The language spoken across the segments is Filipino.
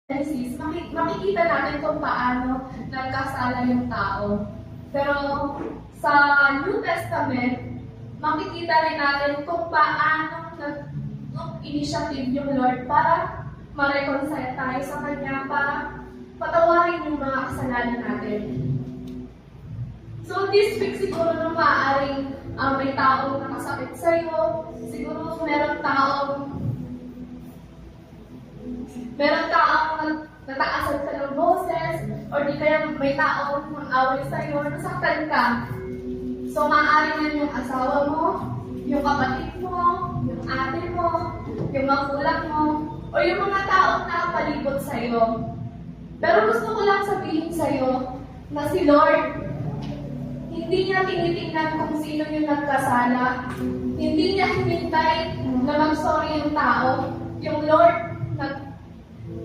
Genesis, makikita natin kung paano nagkasala yung tao. Pero sa New Testament, makikita rin natin kung paano nag-initiative yung Lord para ma-reconcile tayo sa Kanya, para patawarin yung mga kasalanan natin. So this week siguro nung maaaring may taong nakasakit sa'yo, siguro meron taong nataasan ka ng boses, or di kaya may taong mang-away sa'yo, nasaktan ka. So, maaari yan yung asawa mo, yung kapatid mo, yung ate mo, yung magulang mo, o yung mga taong nakapalibot sa'yo. Pero gusto ko lang sabihin sa'yo na si Lord, hindi niya tinitingnan kung sino yung nagkasala. Hindi niya hinintay na mag-sorry yung tao. Yung Lord,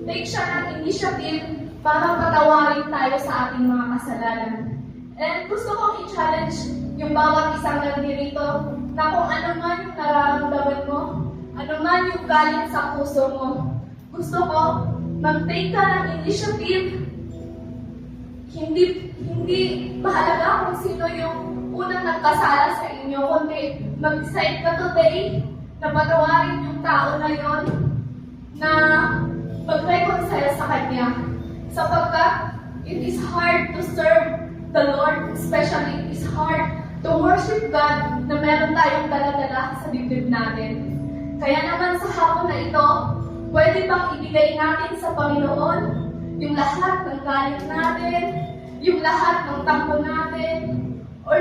take siya ng initiative para patawarin tayo sa ating mga kasalanan. And gusto kong i-challenge yung bawat isang nandito na kung ano man yung nararamdaman mo, ano man yung galit sa puso mo, gusto ko mag-take ka ng initiative. Hindi mahalaga kung sino yung unang nagkasala sa inyo, kundi mag-decide ka today na patawarin yung tao na yon, na mag-reconcile sa Kanya. Sapagkat it is hard to serve the Lord, especially it is hard to worship God na meron tayong dala-dala sa dibdib natin. Kaya naman sa hapon na ito, pwede bang ibigay natin sa Panginoon yung lahat ng galit natin, yung lahat ng tampo natin, or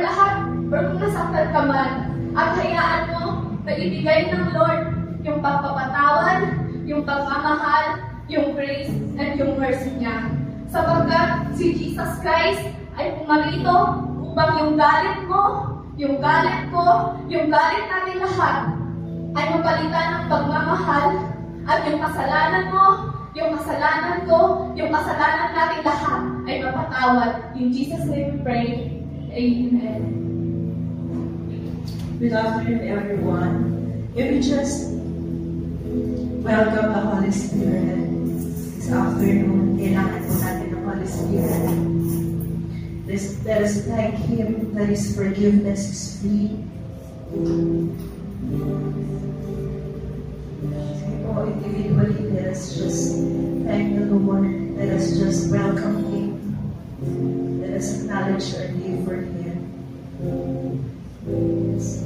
kung nasaktan ka man, at hayaan mo na ibigay ng Lord yung pagpapatawad, yung pagmamahal, yung grace, and yung mercy niya. Sapagkat si Jesus Christ ay pumarito upang yung galit mo, yung galit ko, yung galit natin lahat ay mapalitan ng pagmamahal, at yung kasalanan mo, yung kasalanan ko, yung kasalanan natin lahat ay mapatawad. In Jesus' name we pray. Amen. Good afternoon, everyone. Can we just welcome the Holy Spirit this afternoon? Kailangan po natin ng Holy Spirit. Let us thank Him that His forgiveness is free. So, individually, let us just thank the Lord. Let us just welcome Him. Let us acknowledge our need for Him. Yes.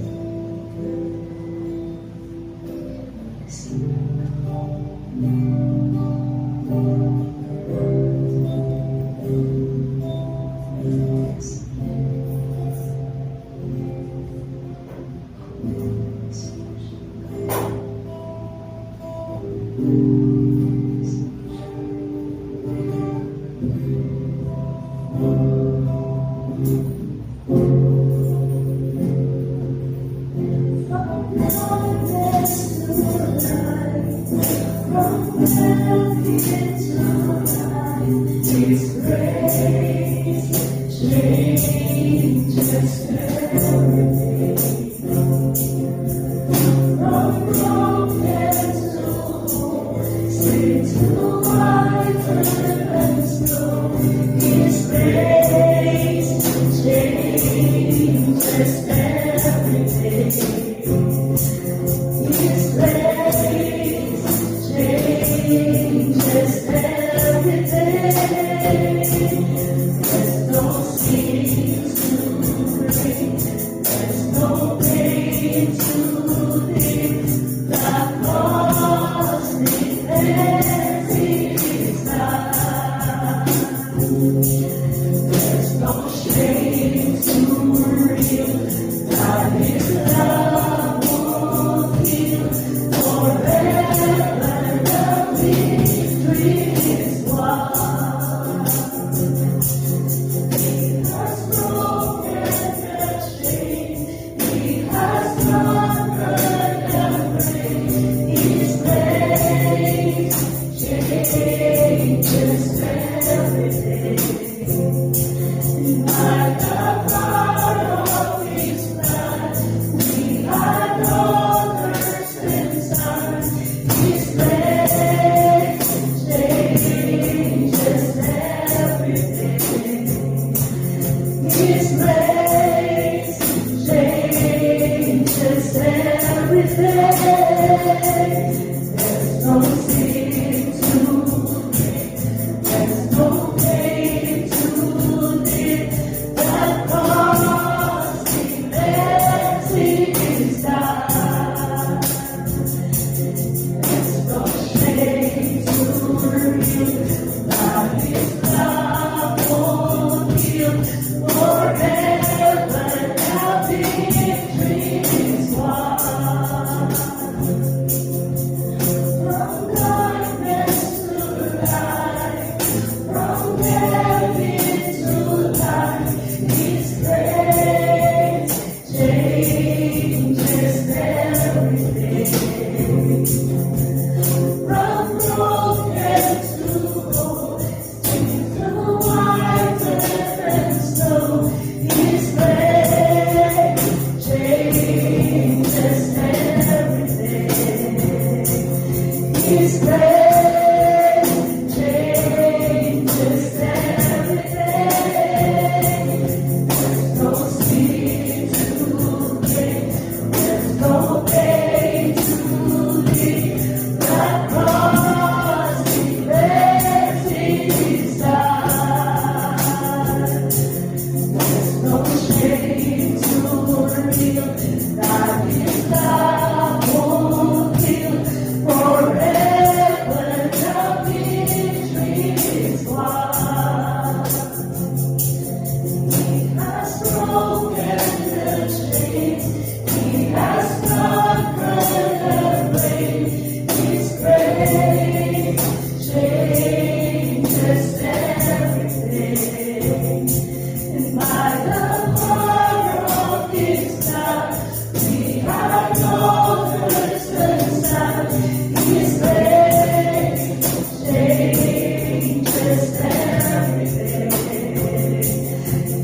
changes everything.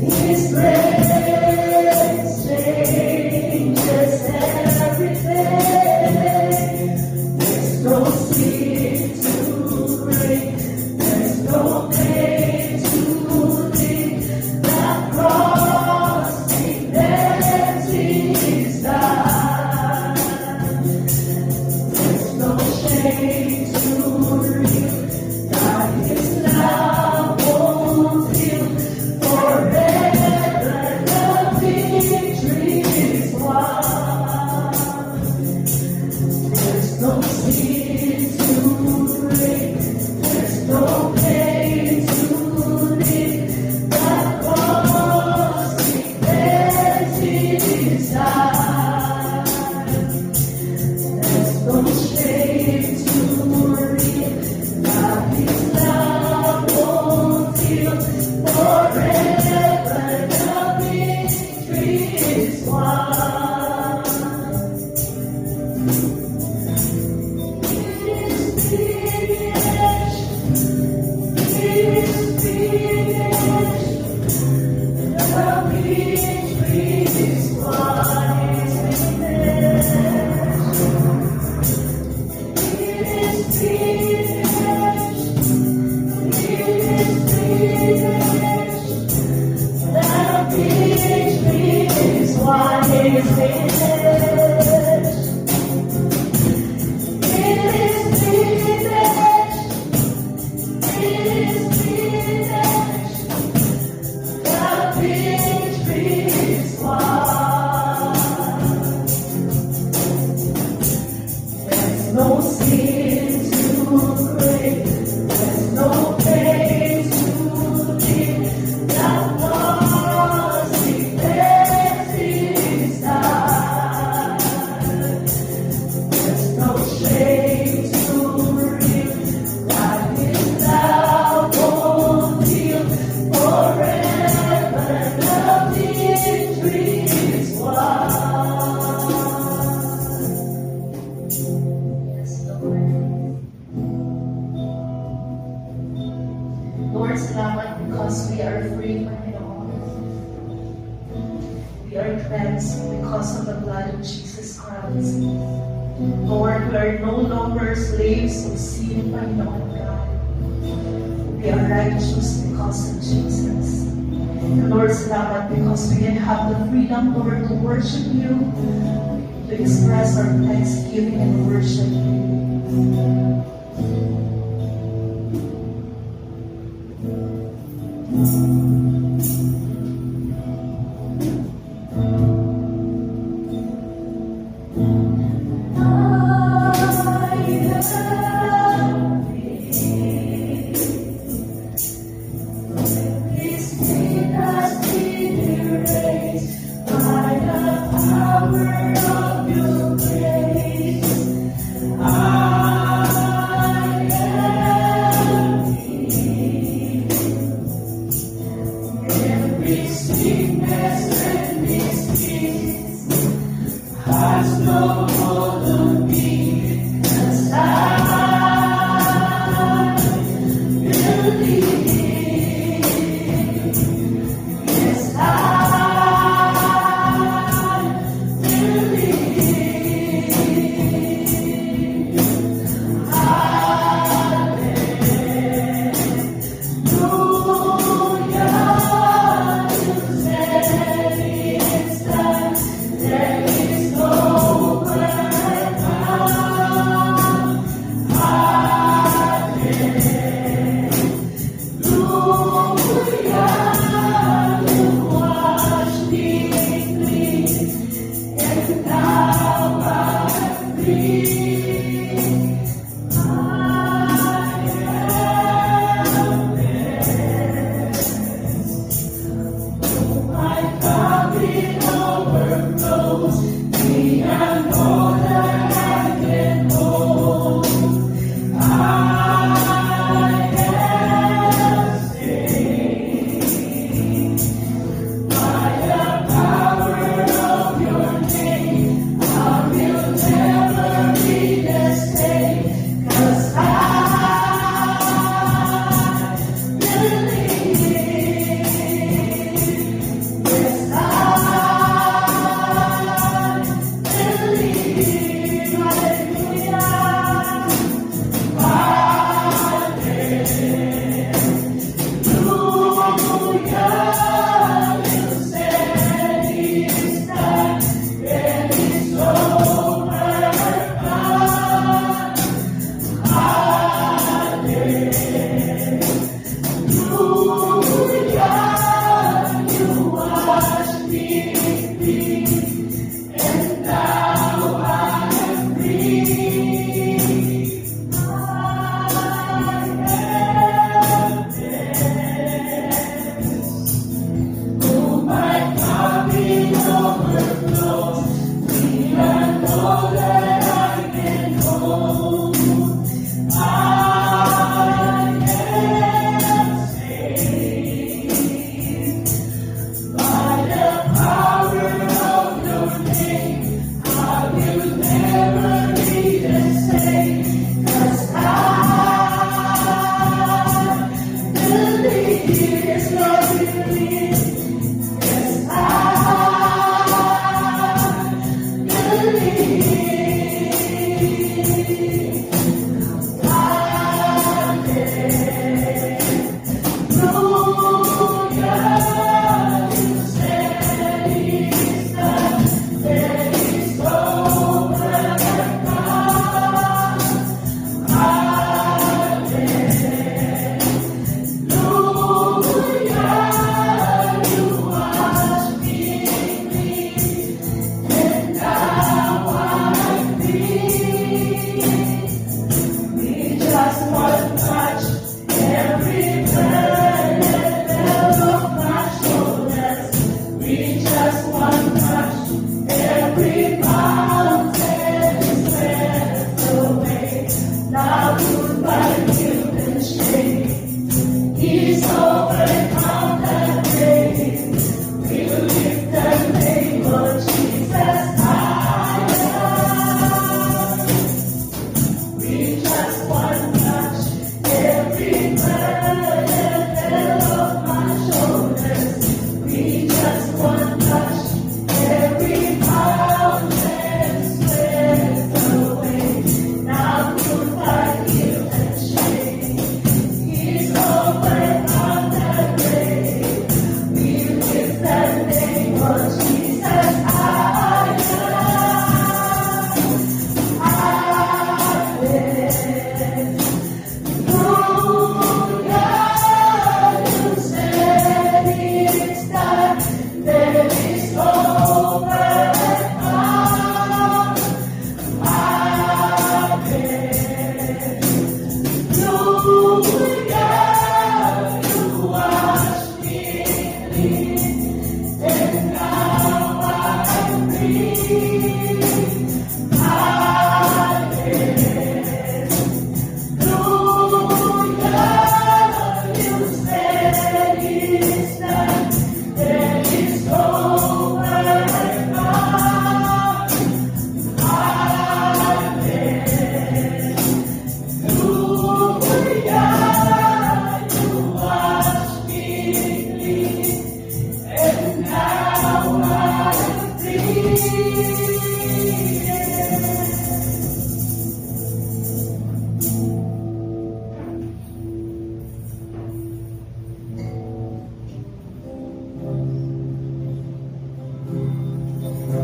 His grace changes everything. There's no sin too great. There's no pain too deep. That cross empties God. There's no shame too real. God is love won't heal forever. The victory is won. There's no sin too great. There's no pain too deep. That cross empties God. There's no shame too real. God is love won't heal forever. The victory is won. It is finished. It is finished. The victory is won. It's finished. It is finished. It is finished. The victory is won. It is finished. It is finished. It is finished. The victory is won. There's no sin too great. There's no pain too deep. That was empties God. There's no shame too real. God is love won't heal forever. The victory is won. Yes, Lord. Lord, salamat because we are free, Panginoon. We are cleansed because of the blood of Jesus Christ. Lord, we are no longer slaves of sin, Panginoon God. We are righteous because of Jesus. And Lord, salamat because we can have the freedom, Lord, to worship you, to express our thanksgiving and worship you.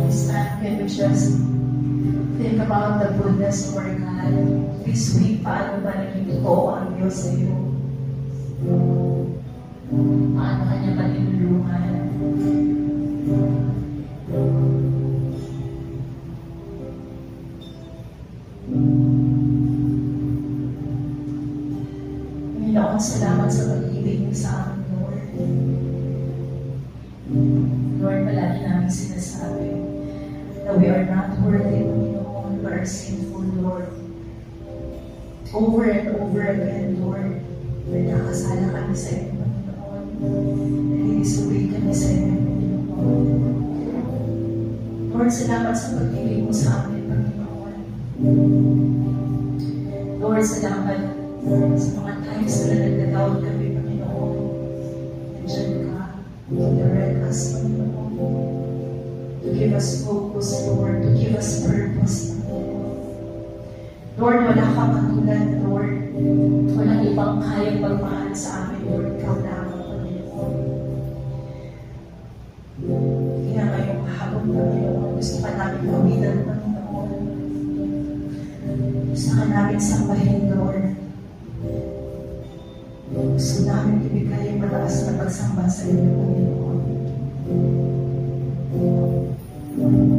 This time, can we just think about the goodness of our God? This week, paano ba naging totoo ang Diyos sa iyo? Paano kanya ba tinulungan? Panginoon, salamat sa pag-ibig mo sa amin, Lord. Lord, palagi namin sinasabi na we are not worthy, Panginoon. We are sinful, Lord. Over and over again, Lord, nagkakasala kami sa iyo, Panginoon. Nagsisuri kami sa iyo, Panginoon. Lord, salamat sa pag-ibig mo sa amin, Panginoon. Lord, salamat sa mga times na nagdadawag kami, Panginoon. Nandiyan ka to direct us, Panginoon. To give us focus, Lord. To give us purpose, Panginoon. Lord, wala kang katulad, Lord. Walang ibang kayang pagmahal sa amin, Lord. Ikaw lamang, Panginoon. Kaya ngayong hapon, Panginoon, gusto ka namin kawilan, Panginoon. Gusto ka namin sambahin, Lord. Gusto namin ibigay ang mataas na pagsamba sa iyo, Panginoon. Thank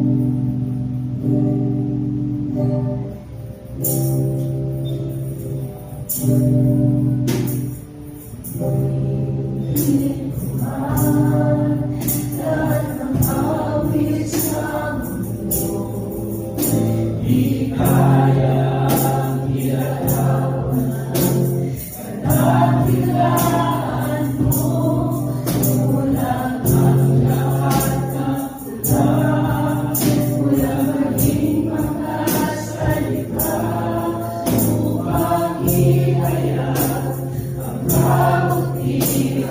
you.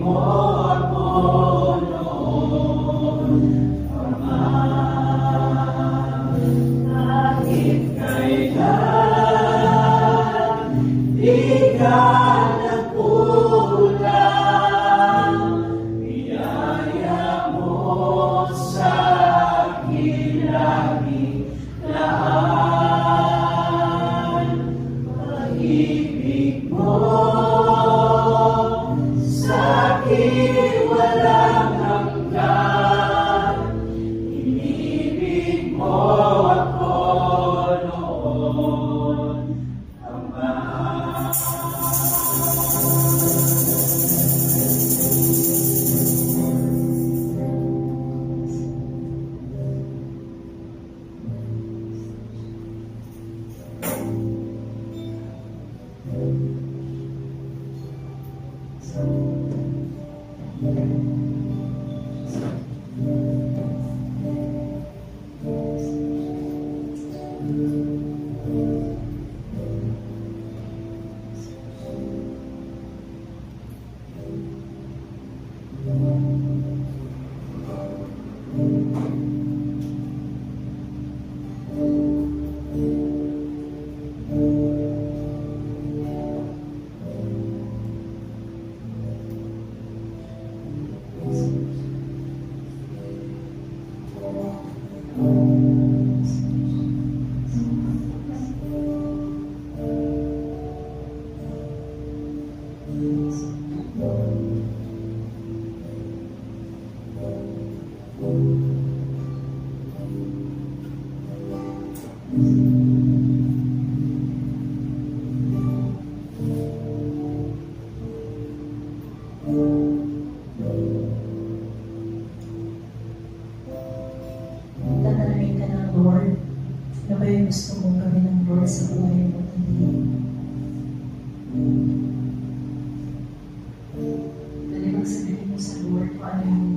mo ako noon, Ama. Kahit kailan, di ka nagkulang, biyaya mo sa akin lagi lahat. Pag-ibig mo sa akin walang hanggan, inibig mo ako noon, Ama. Tatanungin ka ng Lord, ano ba yung gusto mong gawin ng Lord sa buhay mo today? Dali magsabihin mo sa Lord kung ano yung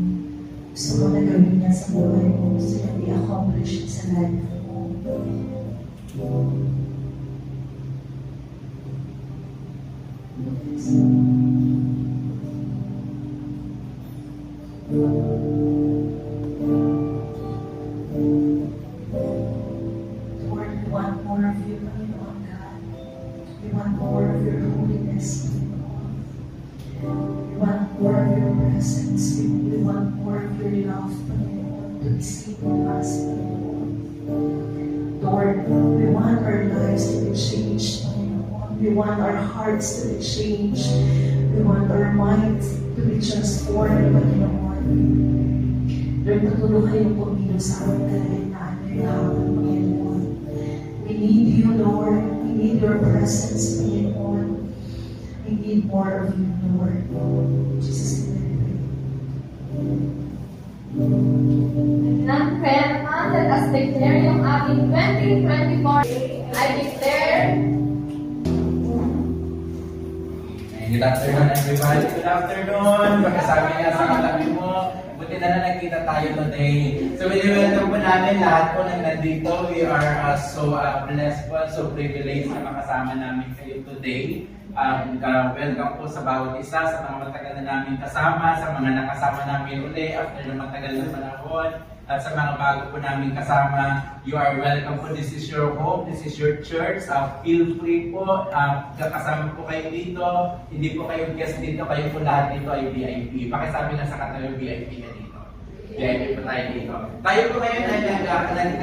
gusto mo na gawin niya sa buhay mo, gusto niya i-accomplish sa life mo. Lord, we want more of you, Panginoon God. We want more of your holiness, Panginoon. We want more of your presence. We want more of your love, Panginoon, to be seen in us, Panginoon. Lord, we want our lives to be changed, Panginoon. We want our hearts to be changed. We want our minds to be transformed, Panginoon. Lord, patuloy kayong pumilos sa aming kalagayan ngayong hapon, Panginoon. We need you, Lord. We need your presence, Panginoon. We need more of you, Lord. In Jesus' name we pray. Ng Perma, let us declare yung ating 2024. I declare. Good afternoon, everybody. Good afternoon. Pagkasabi nga sa katabi mo, buti na nakita tayo today. So, welcome po namin lahat po na nandito. We are so blessed po, so privileged na makasama namin kayo today. Welcome po sa bawat isa, sa mga matagal na namin kasama, sa mga nakasama namin uli after ng matagal na panahon. At sa mga bago po namin kasama, you are welcome po. This is your home, this is your church. Feel free po. Kasama po kayo dito. Hindi po kayo guest dito. Kayo po lahat dito ay VIP. Pakisabi lang sa katabi VIP ka dito. VIP po tayo dito. Tayo po ngayon ay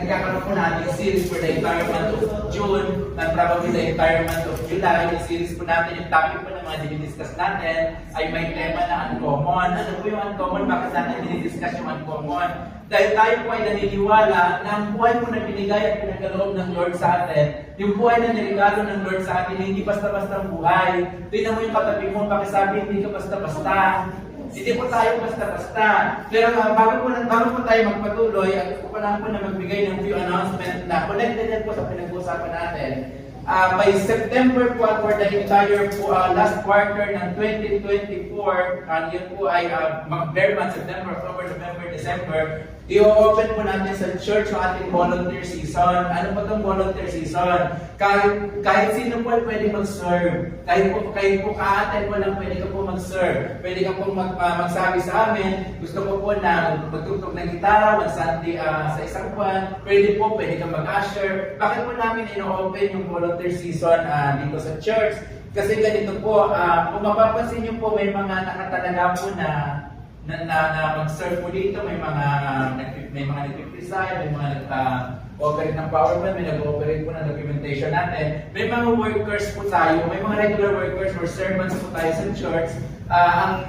nagkakaroon po natin series for the entire month of June and probably the entire month of July. Yung series po natin, yung topic po ng mga dinidiscuss natin ay may tema na uncommon. Ano po yung uncommon? Bakit natin dinidiscuss yung uncommon? Dahil tayo po ay naniniwala na ang buhay po na binigay at pinagkaloob ng Lord sa atin, yung buhay na niregalo ng Lord sa atin, hindi basta-basta ang buhay. Tingnan mo yung katabi mo, pakisabi, hindi ka basta-basta. Hindi po tayo basta-basta. Pero bago po tayo magpatuloy, at gusto ko lang po na magbigay ng few announcement na connected din po sa pinag-uusapan natin. By September po at for the entire po, last quarter ng 2024, yun po ay bare month, September, October, November, December, I-open po natin sa church ang ating volunteer season. Ano po itong volunteer season? Kahit sino po ay pwede mag-serve. Kahit po ka-attend po lang pwede ka po mag-serve. Pwede ka po magsabi sa amin, gusto ko po na magtugtog ng gitara, mag-Sunday sa isang buwan. Pwede ka mag-usher. Bakit po namin ino-open yung volunteer season dito sa church? Kasi ganito po, kung mapapansin nyo po, may mga nakatalaga po na mag-serve po dito, may mga nag-preside, may mga nag-operate ng PowerPoint, may nag-operate po ng documentation natin. May mga workers po tayo, may mga regular workers or servants po tayo sa church.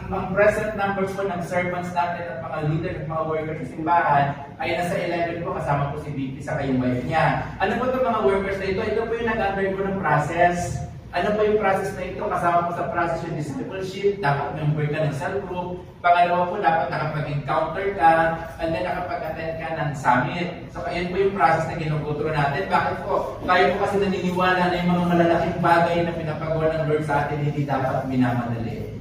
Ang present numbers po ng servants natin at mga leader at mga workers sa simbahan ay nasa 11 po, kasama po si VP sa kayong wife niya. Ano po itong mga workers na ito? Ito po yung nag-undergo ng process. Ano pa yung process na ito? Kasama po sa process yung discipleship, dapat member ka ng cell group. Pangalawa po, dapat nakapag-encounter ka, and then nakapag-attend ka ng summit. So, ayan po yung process na ginuguturo natin. Bakit po? Tayo po kasi naniniwala na yung mga malalaking bagay na pinapagawa ng Lord sa atin, hindi dapat minamadali.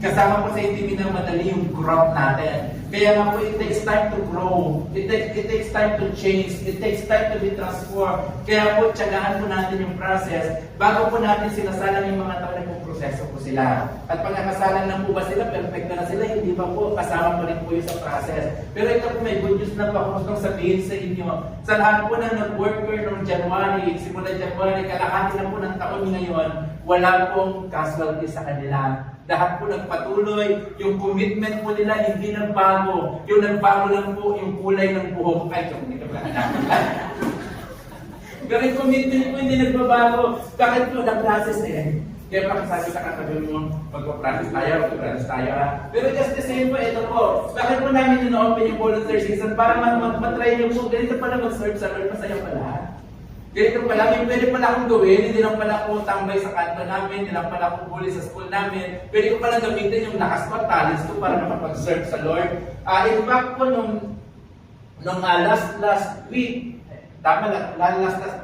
Kasama po sa hindi minamadali yung growth natin. Kaya nga po, it takes time to grow. It takes time to change. It takes time to be transformed. Kaya po, tiyagahan po natin yung process. Bago po natin sinasalang yung mga tao na po, proseso po sila. At pag nakasalang na po ba sila, perfect na sila, hindi pa po, kasama pa rin po yung sa process. Pero ito po, may good news na po ako gustong sabihin sa inyo. Sa lahat po na nag-worker noong January, simula January, kalahati na po ng taon ngayon, wala pong casualty sa kanila. Lahat po nagpatuloy, yung commitment po nila hindi nagbago. Yung nagbago lang po yung kulay ng buhok. Ay, hindi ka ba pero yung commitment po hindi nagbabago. Bakit po na-process eh? Kaya pa sabi sa katabi mo, magpa-practice tayo. Pero just the same po, ito po. Bakit po namin ino-open yung volunteer season? Para matry nyo po, ganito pala mag-serve sa Lord, masaya pala. Ganito pala, may pwede pala akong gawin, hindi lang pala ako tambay sa kanto namin, hindi lang pala ako bully sa school namin. Pwede ko pala gamitin yung lakas ko, talents ko para makapag-serve sa Lord. In fact po, nung last week,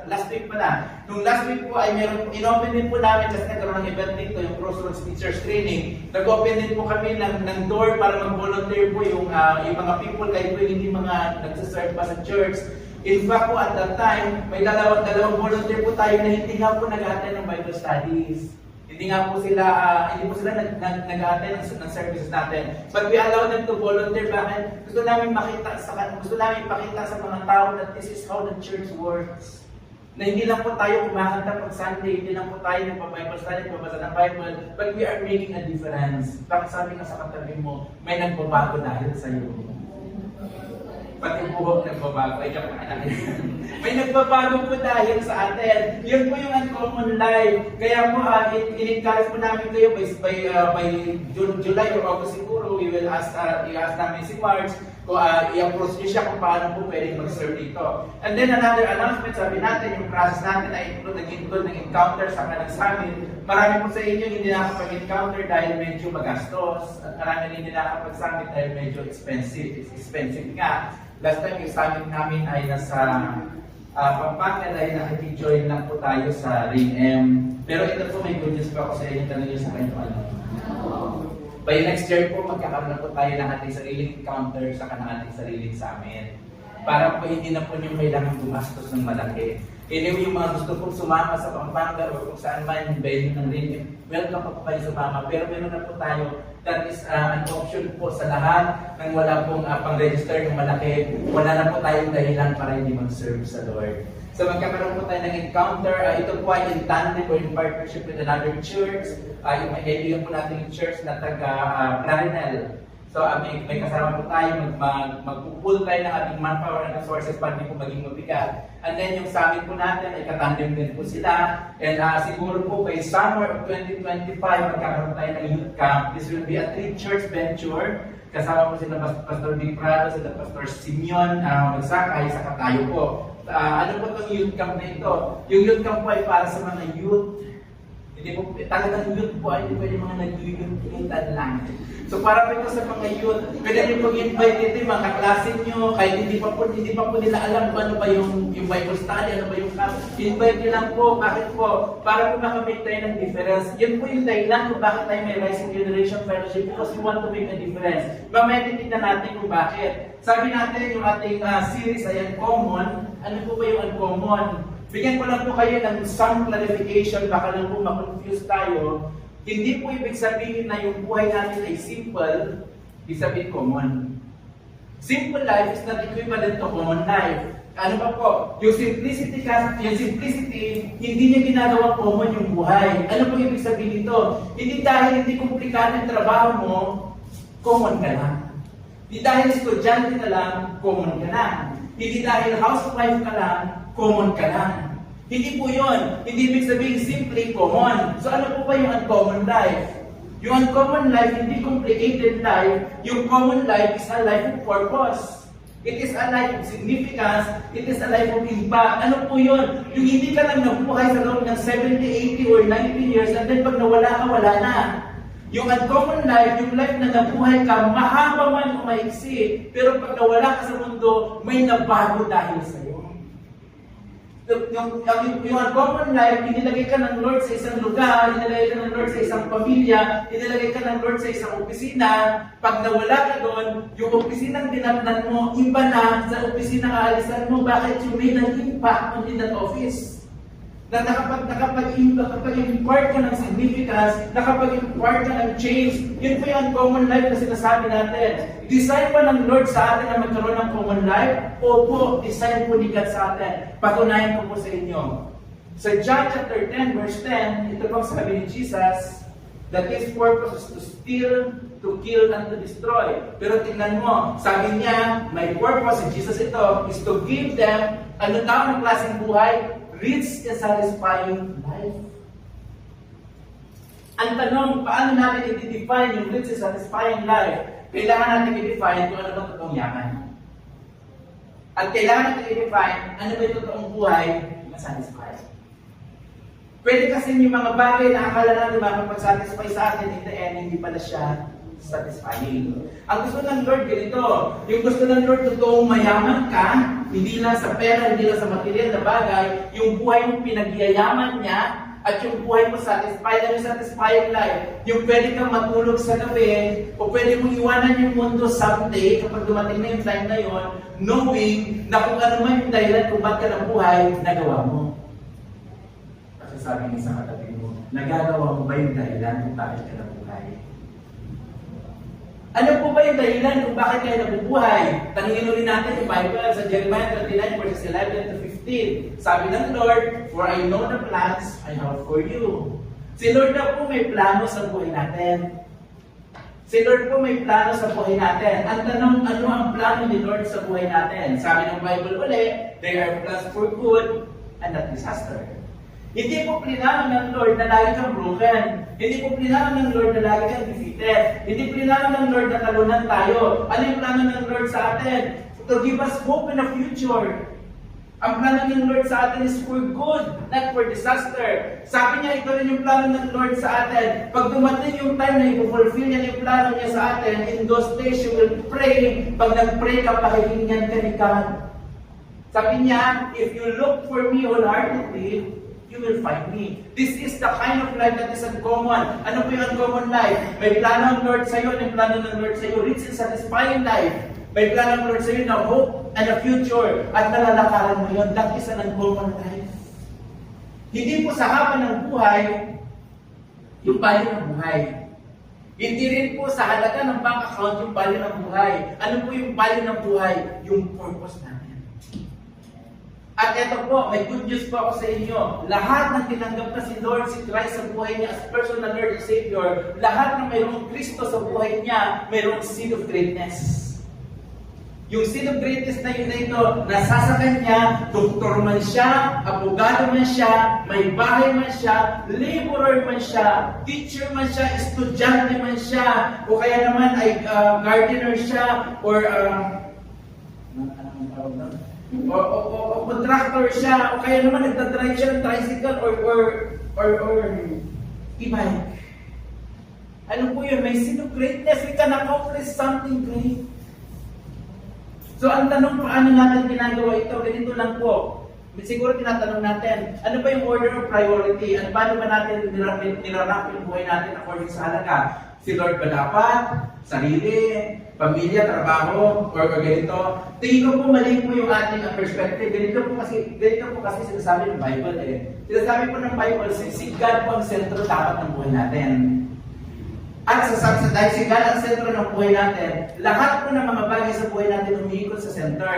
last week pala. Nung last week po ay in-open din po namin kasi nagkaroon ng event dito, yung Crossroads Teachers Training. Nag-open din po kami ng door para mag-volunteer po yung mga people, kahit po hindi mga nagsaserve pa sa church. In fact po, at that time, may dalawang volunteer po tayo na hindi nga po nag-attend ng Bible studies. Hindi po sila nag-attend ng services natin. But we allow them to volunteer. Bakit? Gusto namin ipakita sa mga tao that this is how the church works. Na hindi lang po tayo kumakanta pag Sunday, hindi lang po tayo nagpa-Bible study, nagpabasa ng Bible, but we are making a difference. Bakit sabi nga sa katabi mo, may nagbabago dahil sa iyo. Pati buhok nagbabago. Ay, may nagbabago po dahil sa atin. Yun po yung uncommon life. Kaya po, in-encourage po namin kayo by July or August siguro, we will ask namin si March kung i-approach niyo siya kung paano po pwedeng mag-serve dito. And then another announcement, sabi natin, yung process natin ay nag-include ng encounter sa kanang summit. Marami po sa inyo hindi nakapag-encounter dahil medyo magastos at marami hindi nakapag-summit dahil medyo expensive nga. Last time yung summit namin ay nasa Pampanga dahil nakiki-join lang po tayo sa RIM. Pero ito po may good news pa ako sa inyo talaga sa kanyo by next year po magkakaroon na po tayo ng ating sariling encounter sa ating sariling summit. Para po hindi na po yung kailangan gumastos ng malaki. Anyway, yung mga gusto pong sumama sa Pampanga o kung saan man yung venue ng RIM, welcome po kayo sumama. Pero meron na po tayo, that is an option po sa lahat nang wala pong pang-register ng malaki. Wala na po tayong dahilan para hindi mag-serve sa Lord. So magkakaroon po tayo ng encounter. Ito po ay in tandem or in partnership with another church. Yung kaibigan po natin yung church na taga-Clarinel. So may kasama po tayo, magpupul tayo ng ating manpower and resources para hindi po maging mabigat. And then yung summit po natin ay katandem din po sila. And siguro po kay summer of 2025 magkakaroon tayo ng youth camp. This will be a 3-church venture. Kasama po sila Pastor Big Prado, sila Pastor Simeon Magsakay, saka tayo po. Ano po itong youth camp na ito? Yung youth camp po ay para sa mga youth. Hindi po, talagang youth po, hindi pwede mga nag-youth lang. So para po ito sa mga youth, pwede rin pag-invite dito yung mga kaklase nyo, kahit hindi pa po nila alam kung ano ba yung Bible study, ano ba yung class. Invite nyo lang po, bakit po? Para po makamake tayo ng difference. Yun po yung dahilan kung bakit tayo may Rising Generation Fellowship, because we want to make a difference. Mamaya titignan natin kung bakit. Sabi natin yung ating series ay uncommon. Ano po ba yung uncommon? Bigyan ko lang po kayo ng some clarification, baka lang po makonfuse tayo. Hindi po ibig sabihin na yung buhay natin ay simple, ibig sabihin common. Simple life is not equivalent to common life. Ano ba po? Yung simplicity, hindi niya ginagawa common yung buhay. Ano po ibig sabihin nito? Hindi dahil hindi komplikado yung trabaho mo, common ka lang. Hindi dahil estudyante ka lang, common ka lang. Hindi dahil housewife ka lang, common ka lang. Hindi po yun. Hindi ibig sabihin simply common. So ano po ba yung uncommon life? Yung uncommon life, hindi complicated life. Yung common life is a life of purpose. It is a life of significance. It is a life of impact. Ano po yun? Yung hindi ka lang nabuhay sa loob ng 70, 80, or 90 years, and then pag nawala ka, wala na. Yung uncommon life, yung life na nabuhay ka, mahaba man o maiksi, pero pag nawala ka sa mundo, may nabago dahil sa'yo. Yung uncommon life, inilagay ka ng Lord sa isang lugar, inilagay ka ng Lord sa isang pamilya, inilagay ka ng Lord sa isang opisina. Pag nawala ka doon, yung opisinang dinatnan mo, iba na sa opisinang aalisan mo. Bakit? You made an impact on that office. Na nakapag-impart ka ng significance, nakapag-impart ka ng change. Yun po yung uncommon life na sinasabi natin. Design ba ng Lord sa atin na magkaroon ng common life? Opo, design po ni God sa atin. Patunayan ko po sa inyo. Sa John chapter 10, verse 10, ito pong sabi ni Jesus, that His purpose is to steal, to kill, and to destroy. Pero tingnan mo, sabi niya, my purpose, si Jesus ito, is to give them, ano daw ng klaseng buhay? Rich and satisfying life. Ang tanong, paano natin i-define yung rich and satisfying life? Kailangan natin i-define kung ano ba totoong yaman. At kailangan natin i-define ano ba yung totoong buhay na satisfying. Pwede kasi yung mga bagay na akala natin makapag-satisfy sa atin, in the end, hindi pala siya satisfying. Ang gusto ng Lord ganito, yung gusto ng Lord totoong mayaman ka, hindi lang sa pera, hindi lang sa material na bagay, yung buhay mong pinagyayaman niya, at yung buhay mo satisfied, ano yung satisfying life? Yung pwede kang matulog sa gabi, o pwede mong iwanan yung mundo someday, kapag dumating na yung time na yon, knowing na kung ano man yung dahilan kung ba't ka nabuhay, nagawa mo. Kasi sabi niya sa katabi mo, nagagawa mo ba yung dahilan kung bakit ka nabuhay? Ano po ba yung dahilan kung bakit kayo nabubuhay? Tanungin ulit natin yung Bible sa Jeremiah 39 verses 11 to 15. Sabi ng Lord, for I know the plans I have for you. Si Lord na po may plano sa buhay natin. Si Lord po may plano sa buhay natin. Ang tanong, ano ang plano ni Lord sa buhay natin? Sabi ng Bible ulit, they are plans for good and not disaster. Hindi po plinano ng Lord na lagi kang broken. Hindi po plinano ng Lord na lagi kang defeated. Hindi plinano ng Lord na talunan tayo. Ano yung plano ng Lord sa atin? To give us hope in the future. Ang plano ng Lord sa atin is for good, not for disaster. Sabi niya, ito rin yung plano ng Lord sa atin. Pag dumating yung time na i-fulfill niya yung plano niya sa atin, in those days you will pray. Pag nag-pray ka, pakihingan ka ni God. Sabi niya, if you look for me wholeheartedly, you will find me. This is the kind of life that is uncommon. Ano po yung uncommon life? May plano ng Lord sa iyo, may plano ng Lord sa iyo, rich and satisfying life. May plano ng Lord sa iyo na hope and a future. At nalalakaran mo yun. That is an uncommon life. Hindi po sa haba ng buhay, yung value ng buhay. Hindi rin po sa halaga ng bank account yung value ng buhay. Ano po yung value ng buhay? Yung purpose natin. At ito po, may good news po ako sa inyo. Lahat ng tinanggap na si Lord, si Christ sa buhay niya as personal Lord and Savior, lahat ng mayroong Kristo sa buhay niya, mayroong seed of greatness. Yung seed of greatness na yun na ito, nasa sa kanya, doktor man siya, abogado man siya, may bahay man siya, laborer man siya, teacher man siya, estudyante man siya, o kaya naman ay gardener siya, or contractor siya, o kaya naman nagdadrive siya ng tricycle or e-bike. Ano po yun? May sin of greatness. We can accomplish something great. So ang tanong, paano natin ginagawa ito? Ganito lang po. Siguro tinatanong natin, ano ba yung order of priority? Ano, paano ba natin niranap yung buhay natin according sa halaga? Si Lord ba dapat? Sarili? Pamilya? Trabaho? Or ganito? Tingin ko po mali po yung ating perspective. Ganito po kasi sinasabi ng Bible eh. Sinasabi po ng Bible, si God po ang sentro dapat ng buhay natin. At dahil si God ang sentro ng buhay natin, lahat po ng mga bagay sa buhay natin umiikot sa center.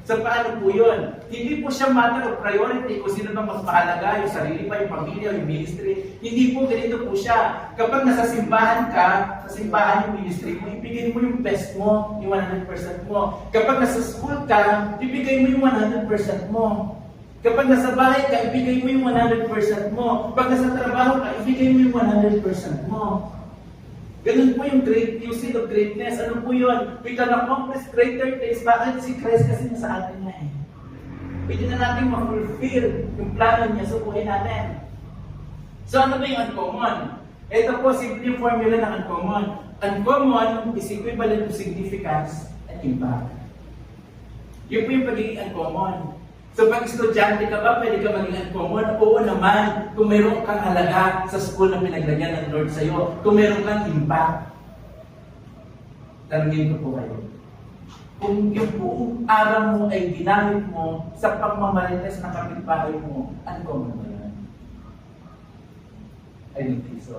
So paano po yun? Hindi po siya matter of priority kung sino bang mas mahalaga, yung sarili pa, yung pamilya, yung ministry. Hindi po ganito po siya. Kapag nasa simbahan ka, sa simbahan yung ministry mo, ibigay mo yung best mo, yung 100% mo. Kapag nasa school ka, ibigay mo yung 100% mo. Kapag nasa bahay ka, ibigay mo yung 100% mo. Pag nasa trabaho ka, ibigay mo yung 100% mo. Ganun po yung seal of greatness. Ano po yun? We can accomplish greater things. Bakit? Si Christ kasi nasa atin na eh. Pwede na natin ma-fulfill yung plano niya sa buhay natin. So ano ba yung uncommon? Ito po, simple yung formula ng uncommon. Uncommon is equivalent to significance and impact. Yun po yung pagiging uncommon. So pag estudyante ka ba, pwede ka maging uncommon? Oo naman, kung mayroon kang halaga sa school na pinaglagyan ng Lord sa iyo, kung mayroon kang impact. Tanungin ko po kayo. Kung yung buong araw mo ay ginamit mo sa pagmamarites ng kapitbahay mo, uncommon ba yan? I don't think so.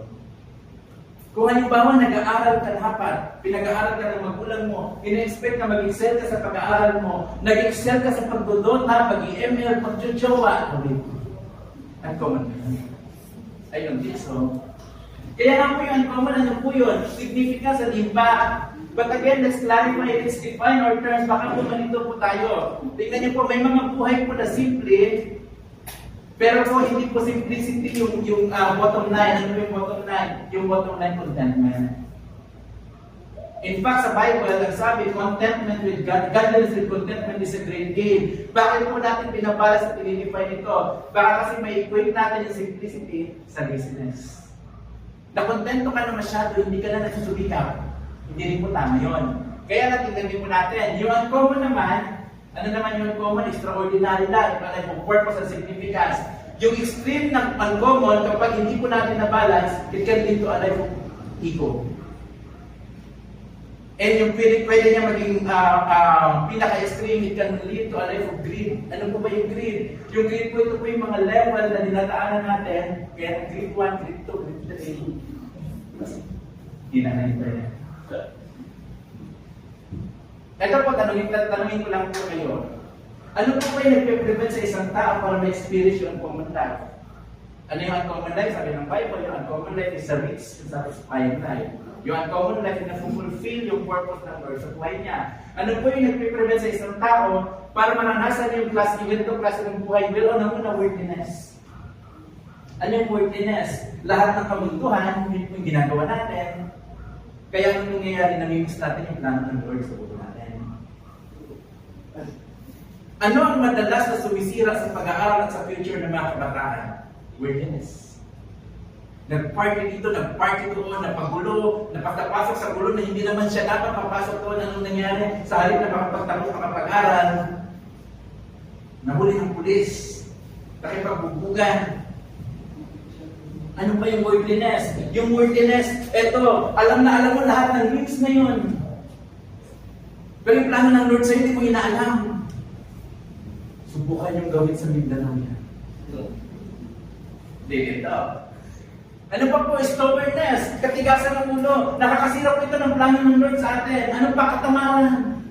Kung halimbawa nag-aaral ka dapat, pinag-aaral ka ng magulang mo, ina-expect na mag-excel ka sa pag-aaral mo, nag-excel ka sa pagdodota, pag-i-ML, pag-jojowa, uncommon. I don't think so. Kaya nga po yung uncommon, ano po yun? Significance and impact. But again, let's clarify, let's define our terms. Baka po ganito po tayo. Tingnan niyo po, may mga buhay po na simple, pero po hindi po simplicity yung bottom line. Ano yung bottom line? Yung bottom line, contentment. In fact, sa Bible, nagsabi, contentment with God, godliness with contentment is a great gain. Bakit po natin pinabalas at pinidefine ito? Baka kasi may equate natin yung simplicity sa laziness. Nakontento ka na masyado, hindi ka na nagsusubikap. Hindi rin po tama yun. Kaya natin po natin. Yung uncommon naman, ano naman yung uncommon? Extraordinary lang. Ito yung purpose and significance. Yung extreme ng uncommon, kapag hindi po natin na-balance, it can lead to a life of ego. And yung pwede niya maging pinaka-extreme, it can lead to a life of greed. Ano po ba yung greed? Yung greed po, ito po yung mga level na dinadaanan natin. Kaya greed 1, greed 2, greed 3. Hindi na ito yan. Ito po, tanungin ko lang po kayo. Ano po ba yung nagpe-prevent sa isang tao para ma-experience yung uncommon life? Ano yung uncommon life? Sabi ng Bible, yung uncommon life is a rich and satisfying life. Yung uncommon life na fulfill yung purpose ng Lord sa buhay niya. Ano po yung nagpe-prevent sa isang tao para mananasan yung klase ng buhay? Well, ano muna, worthiness. Ano yung worthiness? Lahat ng kamunduhan, yung ginagawa natin. Kaya anong nangyayari, namimiss natin yung plano ng Lord sa buhay natin. Ano ang madalas na sumisira sa pag-aaral at sa future ng mga kabataan? Worthiness. Nag-party dito, nag-party doon, napagulo, napagpasok sa gulo na hindi naman siya dapat papasok doon. Anong nangyari? Sa halip na makapagtapos makapag-aral, nahuli ng pulis, nakipagbubugan. Ano pa yung worthiness? Yung worthiness, eto, alam mo lahat ng memes na yun. Pero yung plano ng Lord sa'yo, hindi mo inaalam. Subukan yung gawin sa Mindanao niya. Ito. Ano pa po, stubbornness, katigasan ng ulo. Nakakasira po ito ng plano ng Lord sa atin. Ano pa, katamaran?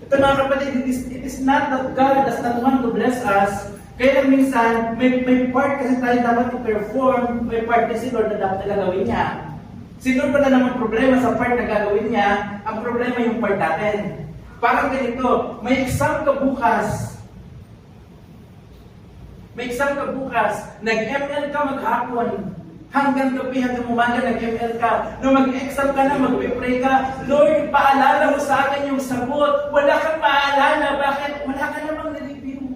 Ito mga kapatid, it is not that God does not want to bless us. Kaya lang minsan, may part kasi tayo dapat i-perform, may part kasi Lord na dapat na gagawin niya. Si Lord pala naman problema sa part na gagawin niya, ang problema yung part natin. Parang ganito, may exam ka bukas. Nag-ML ka maghapon. Hanggang gabi, hanggang umaga, nag-ML ka. Nung mag-exam ka na, mag-pray ka, Lord, paalala mo sa akin yung sagot. Wala kang maalala. Bakit? Wala ka namang nalipin.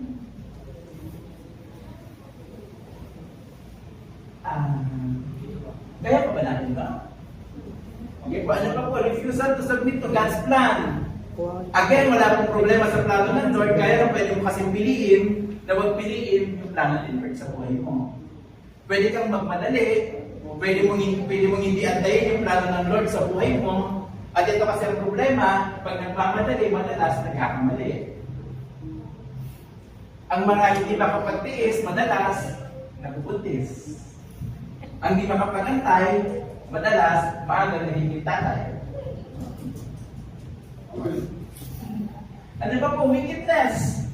ba natin ba? Okay po, ano pa po? Refusal to submit to God's plan. Again, wala pong problema sa plano ng Lord, kaya lang pwede mo kasing piliin na huwag piliin yung plano ng Lord sa buhay mo. Pwede kang magmadali, pwede mong hindi antayin yung plano ng Lord sa buhay mo, at ito kasi ang problema, pag nagmamadali, madalas nagkakamali. Ang mga hindi makapagtiis, madalas nagpupuntis. Ang hindi makapagantay, madalas maaga nagiging tatay. Ano ba po? Wickedness.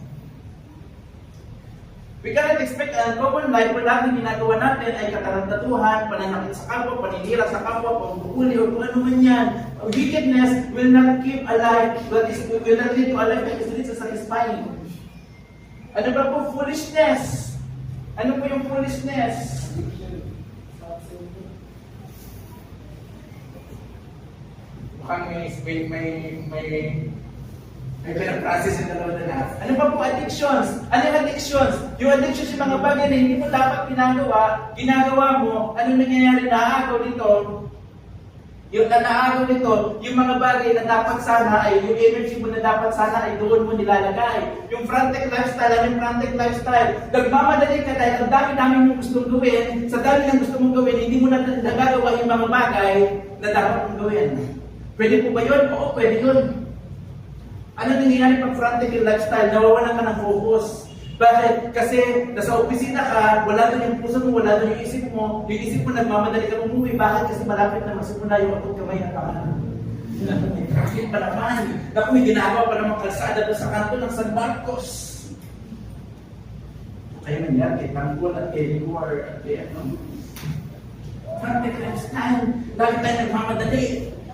We cannot expect an uncommon life kung lahat ng ginagawa natin ay katarantatuhan, pananakit sa kapwa, paninira sa kapwa, pagpupuli, o kung ano man yan. Wickedness will not keep alive, will not lead to a life that is rich and satisfying. Ano ba po? Foolishness. Ano po yung foolishness? Mukhang may pinag-process yung dalawa na lahat. Ano ba po addictions? Ano yung addictions? Yung addictions yung mga bagay na hindi mo dapat ginagawa mo, ano nangyayari, naagaw nito? Yung naagaw nito, yung mga bagay na dapat sana ay, yung energy mo na dapat sana ay doon mo nilalagay. Yung frantic lifestyle, nagmamadali ka dahil ang dami-dami mong gustong gawin, sa dami ng gusto mong gawin, hindi mo na nagagawa yung mga bagay na dapat mong gawin. Pwede po ba yun? Oo, pwede yun. Ano nangyayari pag frantic yung lifestyle? Nawawalan ka ng focus. Bakit? Kasi nasa opisina ka, wala doon yung puso mo, wala doon yung isip mo. Yung isip mo nagmamadali ka umuwi. Bakit? Kasi malapit na masimula yung atong kamay ng kaman. May traffic pa naman. Naku, may ginagawa pa naman kalsada doon sa kanto ng San Marcos. Kaya nangyari kay Tanggol at kay Reward at kay ano. Frantic lifestyle. Lagi tayo nagmamadali.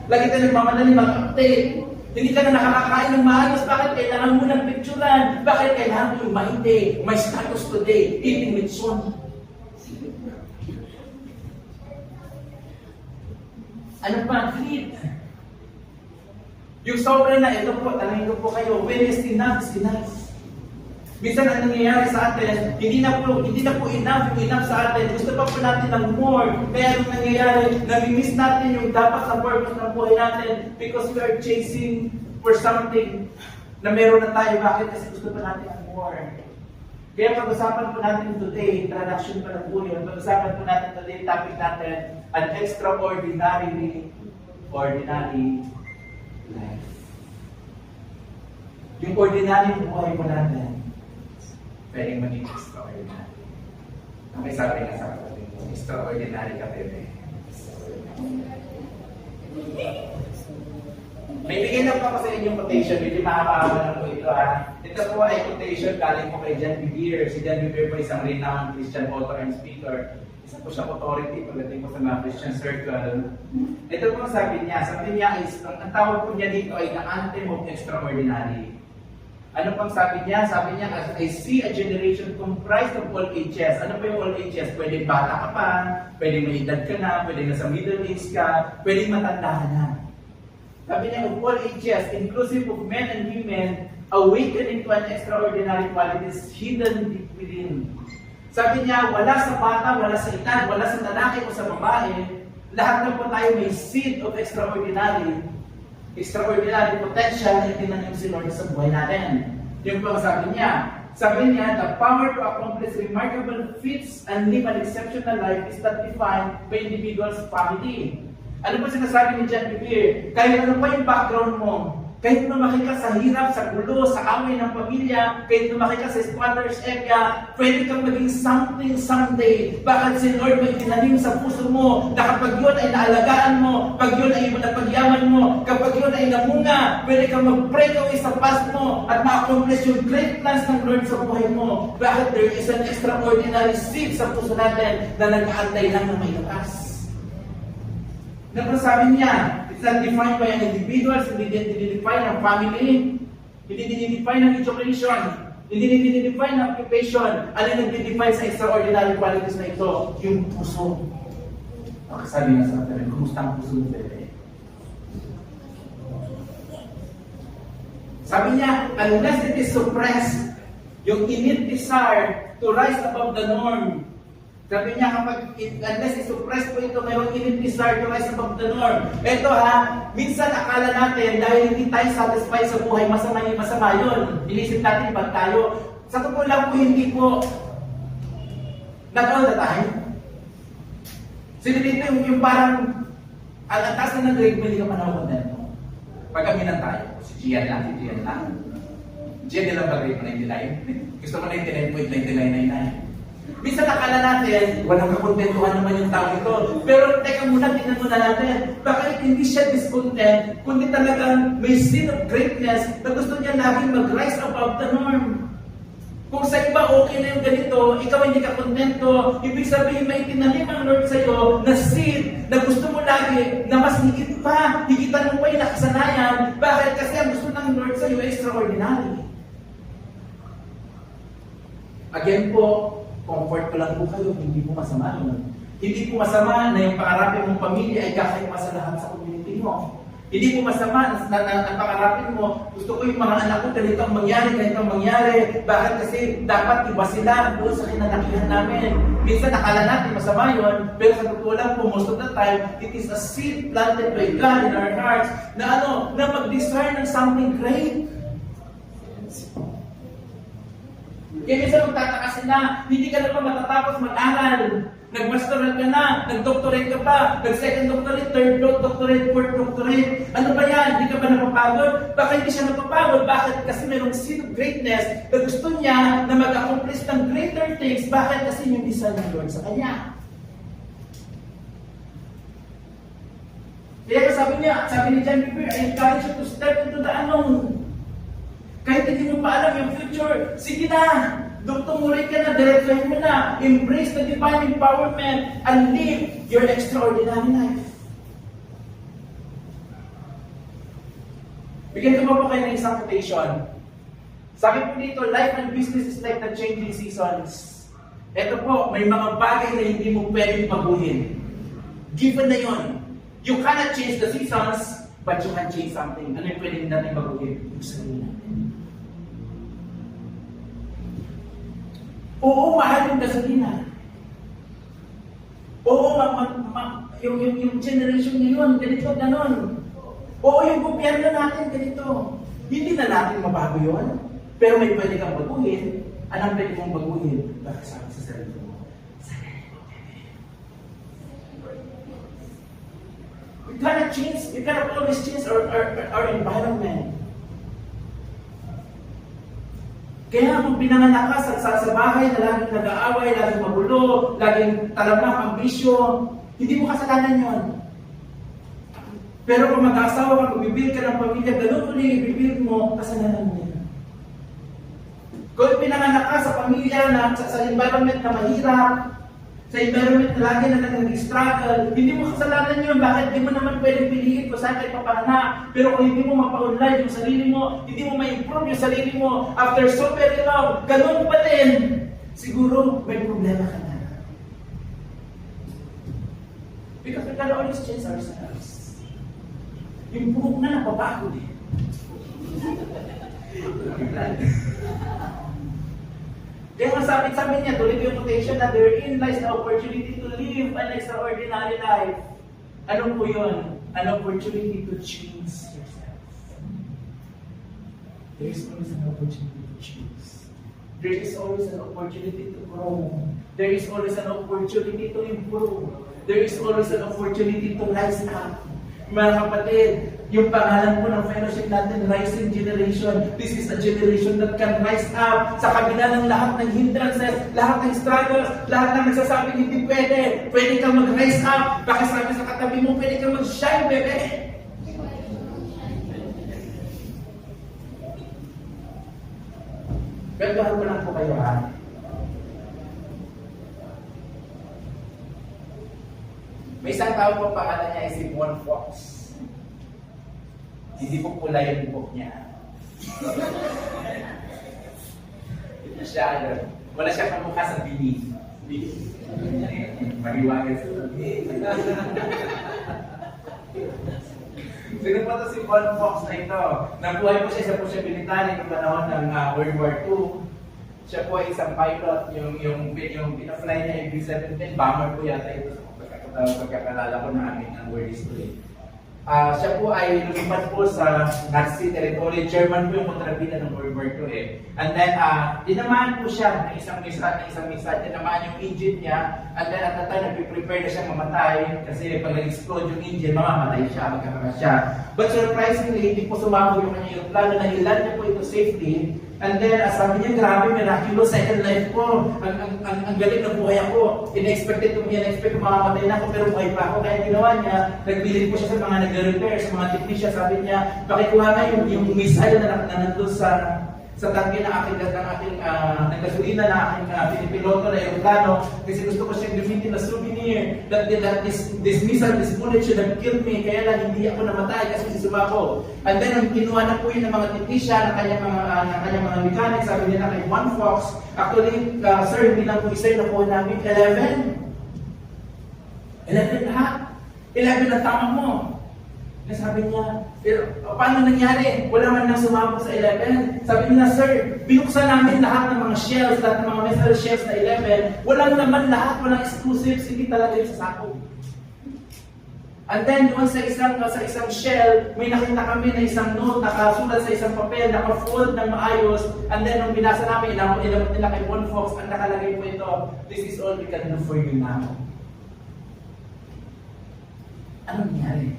Lagi tayo nagmamadali mag-update. Hindi ka na nakakakain ng maayos. Bakit kailangan mo ng picturean? Bakit kailangan mo yung mainte? My status today, eating with son. Ano pa? Greed. Yung sobra na, ito po, tanongin ko po kayo, when is enough is enough? Minsan ang nangyayari sa atin, hindi na po enough sa atin. Gusto pa po natin ng more. Kaya ang nangyayari, nami-miss natin yung dapat sa purpose ng buhay natin because we are chasing for something na meron na tayo. Bakit? Kasi gusto pa natin ng more. Kaya pag-usapan po natin today, introduction pa ng buhay, pag-usapan po natin today, topic natin, an extraordinary life. Yung ordinary buhay po natin, pwedeng maging extraordinary. Okay, sabi nga sa kapatid mo, extraordinary ka, bebe. May bigay lang pa ko sa inyong quotation, hindi makakaawa lang po ito ha. Ito po ay quotation galing po kay John Bevere. Si John Bevere po isang renowned Christian author and speaker. Isa po siyang authority pagdating po sa mga Christian circle. Ito po sabi niya is, ang tawag po niya dito ay the anthem of extraordinary. Ano pang sabi niya? Sabi niya, as I see a generation comprised of all ages. Ano po yung all ages? Pwede bata ka pa, pwede may edad ka na, pwede nasa middle age ka, pwede matanda ka na. Sabi niya, of all ages, inclusive of men and women, awakening to an extraordinary qualities hidden deep within. Sabi niya, wala sa bata, wala sa edad, wala sa lalaki o sa babae, lahat na po tayo may seed of extraordinary potential na itinanong si Lord sa buhay natin. Yung po sabi niya, the power to accomplish remarkable feats and live an exceptional life is not defined by individual's family. Ano po sinasabi ni John Bevere? Kahit ano pa yung background mo, kahit lumaki ka sa hirap, sa gulo, sa away ng pamilya, kahit lumaki ka sa squatters area, pwede kang maging something someday. Bakit si Lord may tinanim sa puso mo na kapag yun ay naalagaan mo, pag yun ay napagyaman mo, kapag yun ay namunga, pwede kang mag-break away sa past mo at ma-accomplish yung great plans ng Lord sa buhay mo. Bakit there is an extraordinary seed sa puso natin na nag-aantay lang na may lakas. Sabi niya, it's not defined by an individual, hindi dinidefine ng family, hindi dinidefine ng education, hindi dinidefine ng occupation. Ano yung nagdidefine sa extraordinary qualities na ito? Yung puso. Sabi nga sa atin, kumusta ang puso mo, bebe? Sabi niya, unless it is suppressed, yung innate desire to rise above the norm, Sabi niya kapag unless isuppress po ito, mayroong init desire to rise above the norm. Ito ha, minsan akala natin dahil hindi tayo satisfied sa buhay, masama yung masama yun. Inisip natin bad tayo. Sa totoo lang po, hindi po. Not all the time. Sino dito yung parang ang taas na ng grade mo, hindi ka manawag na ito. Pagkaminan tayo, si Gian lang. Gian nilang ba grade mo 99? Gusto mo 99.9999. Minsan nakala natin, walang kakontentuhan naman yung tao ito. Pero teka muna, tingnan muna natin. Bakit hindi siya discontent, kundi talagang may sin of greatness na gusto niya laging mag-rise above the norm. Kung sa iba okay na yung ganito, ikaw hindi ka kontento, ibig sabihin may tinanim ang Lord sa'yo na seed na gusto mo lagi na mas higit pa, higitan mo pa yung nakasanayan. Bakit? Kasi ang gusto ng Lord sa'yo ay extraordinary. Again po, comfort ko lang po kayo, hindi po masama yun. Hindi po masama na yung pangarapin mong pamilya ay kakaiba sa lahat sa community mo. Hindi po masama na pangarapin mo, gusto ko yung mga anak ko ganito ang mangyari. Bakit? Kasi dapat iba sila doon sa kinalakihan namin. Minsan nakala natin masama yun, pero sa totoo lang po, most of the time, it is a seed planted by God in our hearts na mag-desire ng something great. Kaya minsan magtataka sila, hindi ka na pa matatapos mag-aral. Nag-masteral ka na, nag-doctorate ka pa, nag-second doctorate, third doctorate, fourth doctorate. Ano ba yan? Hindi ka ba napapagod? Baka hindi siya napapagod. Bakit? Kasi mayroong seed of greatness na gusto niya na mag-accomplish ng greater things. Bakit? Kasi yung design ng Lord sa kanya. Kaya sabi ni John Bieber, I encourage you to step into the unknown. Kahit hindi mo pa alam yung future, sige na! Doon tumuloy ka na, diretsahin mo na. Embrace the divine empowerment and live your extraordinary life. Bigyan ko po kayo ng isang quotation. Sabi po dito, life and business is like the changing seasons. Ito po, may mga bagay na hindi mo pwedeng baguhin. Given na yun. You cannot change the seasons, but you can change something. Ano yung pwedeng natin baguhin? Yung sarili natin. Oo, mahal yung gasolina. Oo, yung generation ngayon, ganito, ganon. Oo, yung gobyerno natin, ganito. Hindi na natin mabago yun. Pero may pwede kang baguhin. Anong pwede mong baguhin? Bakit sabi sa sarili mo? We cannot always change our environment. Kaya kung pinanganak ka sa bahay na laging nag-aaway, laging magulo, laging talamak ang bisyo, hindi mo kasalanan yun. Pero kung mag-aasawa ka, kung bibig ka ng pamilya, ganun ulit ibibig mo, kasalanan mo yun. Kung pinanganak ka sa pamilya na sa environment na mahirap, sa environment na lagi na nag-struggle, hindi mo kasalanan yun. Bakit? Hindi mo naman pwedeng piliin kung saan kayo papahanak. Pero kung hindi mo mapa-online yung sarili mo, hindi mo ma-improve yung sarili mo, after so very long, ganun pa din, siguro may problema ka na. Because we can always change ourselves. Yung buhok na napabago din. Kaya nga sabi niya, tuloy yung quotation na therein lies the opportunity to live an extraordinary life. Ano po yun? An opportunity to change yourself. There is always an opportunity to choose. There is always an opportunity to grow. There is always an opportunity to improve. There is always an opportunity to rise up. Mga kapatid, yung pangalan po ng fellowship natin, Rising Generation. This is a generation that can rise up sa kabila ng lahat ng hindrances, lahat ng struggles, lahat ng nagsasabing hindi pwede. Pwede kang mag-rise up. Baka sabi sa katabi mo, pwede kang mag-shine, bebe. Gandahan ko lang po kayo, ha? May isang tao po, pangalan niya ay si Paul Fox. Hindi po pula yung book niya. Ito siya, wala siya kamukha sa bini. Mariwagan siya. Sino po ito si Paul Fox na ito? Nabuhay po siya sa posibilidad ng panahon ng World War II. Siya po ay isang pilot, yung pinafly niya yung B-17, bomber po yata ito sa pagkakalala ko na amin ang word history. Siya po ay lumipat po sa Nazi territory. German po yung kontrabida ng World War II eh. And then, dinamaan po siya ng isang misa. Dinamaan yung engine niya. And then, at that time, nag-prepare na siya mamatay. Kasi pag nag-explode yung engine, mamamatay siya, magkakakas siya. But surprisingly, hindi po sumabog yung kanyang plano na ilan niya po ito safely. And then, sabi niya, grabe, miraculous second life ko. Ang galing na buhay ako. In-expect mamamatay na ako, pero buhay pa ako. Kaya ginawa niya, nagbilin po siya sa mga nag-repair, sa mga technician. Sabi niya, pakikuha nga yung missile na nandun sa tangke ng aking gasolina na aking pinipiloto na aeroplano. Kasi gusto ko siyang gamitin na souvenir that this missile, this bullet should have killed me. Kaya lang hindi ako namatay kasi sumako. And then, ang kinuha na po yun ng mga technician, ng kanyang mga mechanics, sabi nila kay One Fox, actually, sir, hindi lang po isa yung nakuha namin, 11 lahat. 11 ang tama mo. Sabi niya, pero paano nangyari? Wala man nang sumabog sa 11. Sabi niya, sir, binuksan namin lahat ng mga shells, lahat ng mga metal shells na 11. Walang naman lahat, walang exclusives, hindi talaga yung sasako. And then, doon sa isang shell, may nakita kami na isang note, nakasulat sa isang papel, naka-fold ng maayos. And then, nung binasa namin, inabot nila kay One Fox, ang nakalagay po ito, this is all we can do for you now. Anong nangyari?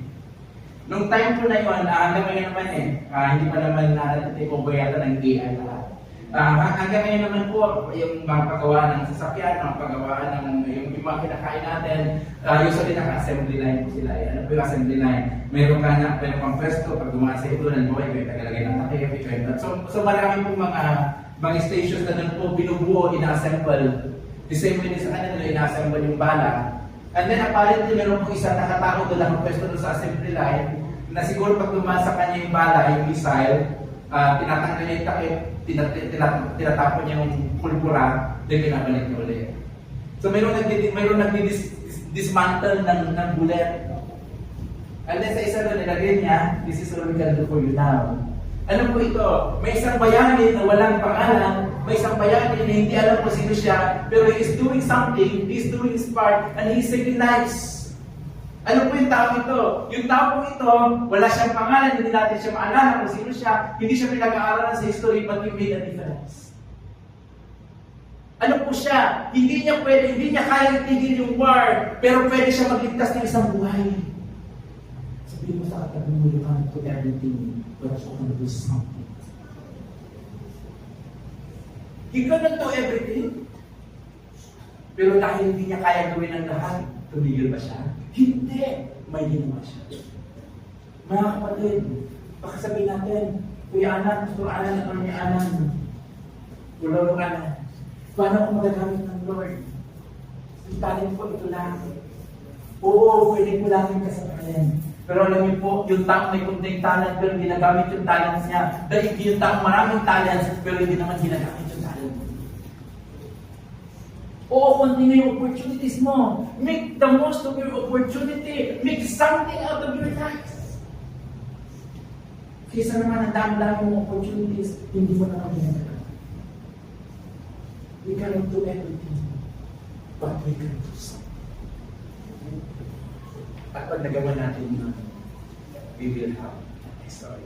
Nung time po na yun, hanggang ngayon naman hindi pa naman take over yata ng AI lahat. Hanggang ngayon naman po, yung mga paggawa ng sasakyan, mga paggawa ng yung mga kinakain natin, usually naka-assembly line po sila. Ano po yung assembly line? Meron kang pwesto, pag dumaan sa ito, nandiyo, ikaw tagalagay ng takip, So marami po mga stations na doon po binubuo, ina-assemble. The same way sa kanila, ina-assemble yung bala. And then apparently, meron po isang nakatao doon lang pwesto doon sa assembly line na siguro pag dumaan sa kanya yung bala, yung missile, tinatanggal niya yung takip, tinatapon niya yung pulpura, then binabalik niya ulit. So mayroong nagdi-dismantle ng bullet. And then sa isa doon, nilagay niya, this is all we can do for you now. Ano po ito? May isang bayani na walang pangalan, may isang bayani na hindi alam kung sino siya, pero he is doing something, he is doing his part, and he is saving lives. Ano po yung tao ito? Yung tao po ito, wala siyang pangalan, hindi natin siya maalala kung sino siya, hindi siya pinag-aaralan sa history, but he made a difference. Ano po siya? Hindi niya kaya itigil yung war, pero pwede siya magligtas ng isang buhay. Sabihin mo sa katabi mo, you can't do everything, but you can do something. He cannot do everything. Pero dahil hindi niya kaya gawin ang lahat, tumigil ba siya? Hindi! May ginawa siya. Mga kapatid, baka sabihin natin, Kuya Anan, Pastor Anan, ano niya Anan? Lolo Anan. Paano ako magagamit ng Lord? Yung talent ko, ito lang. Oo, pwede ko lang yung kasalanan. Pero alam niyo po, yung taong may kunting talent pero ginagamit yung talent niya. Dahil yung taong maraming talent pero hindi naman ginagamit yung talent. Oo, continue yung opportunities mo. Make the most of your opportunity. Make something out of your life. Kaysa naman ang dami-dami mong opportunities, hindi mo naman ginagawa. We cannot do everything, but we can do something. At pag nagawa natin yun, we will have a story.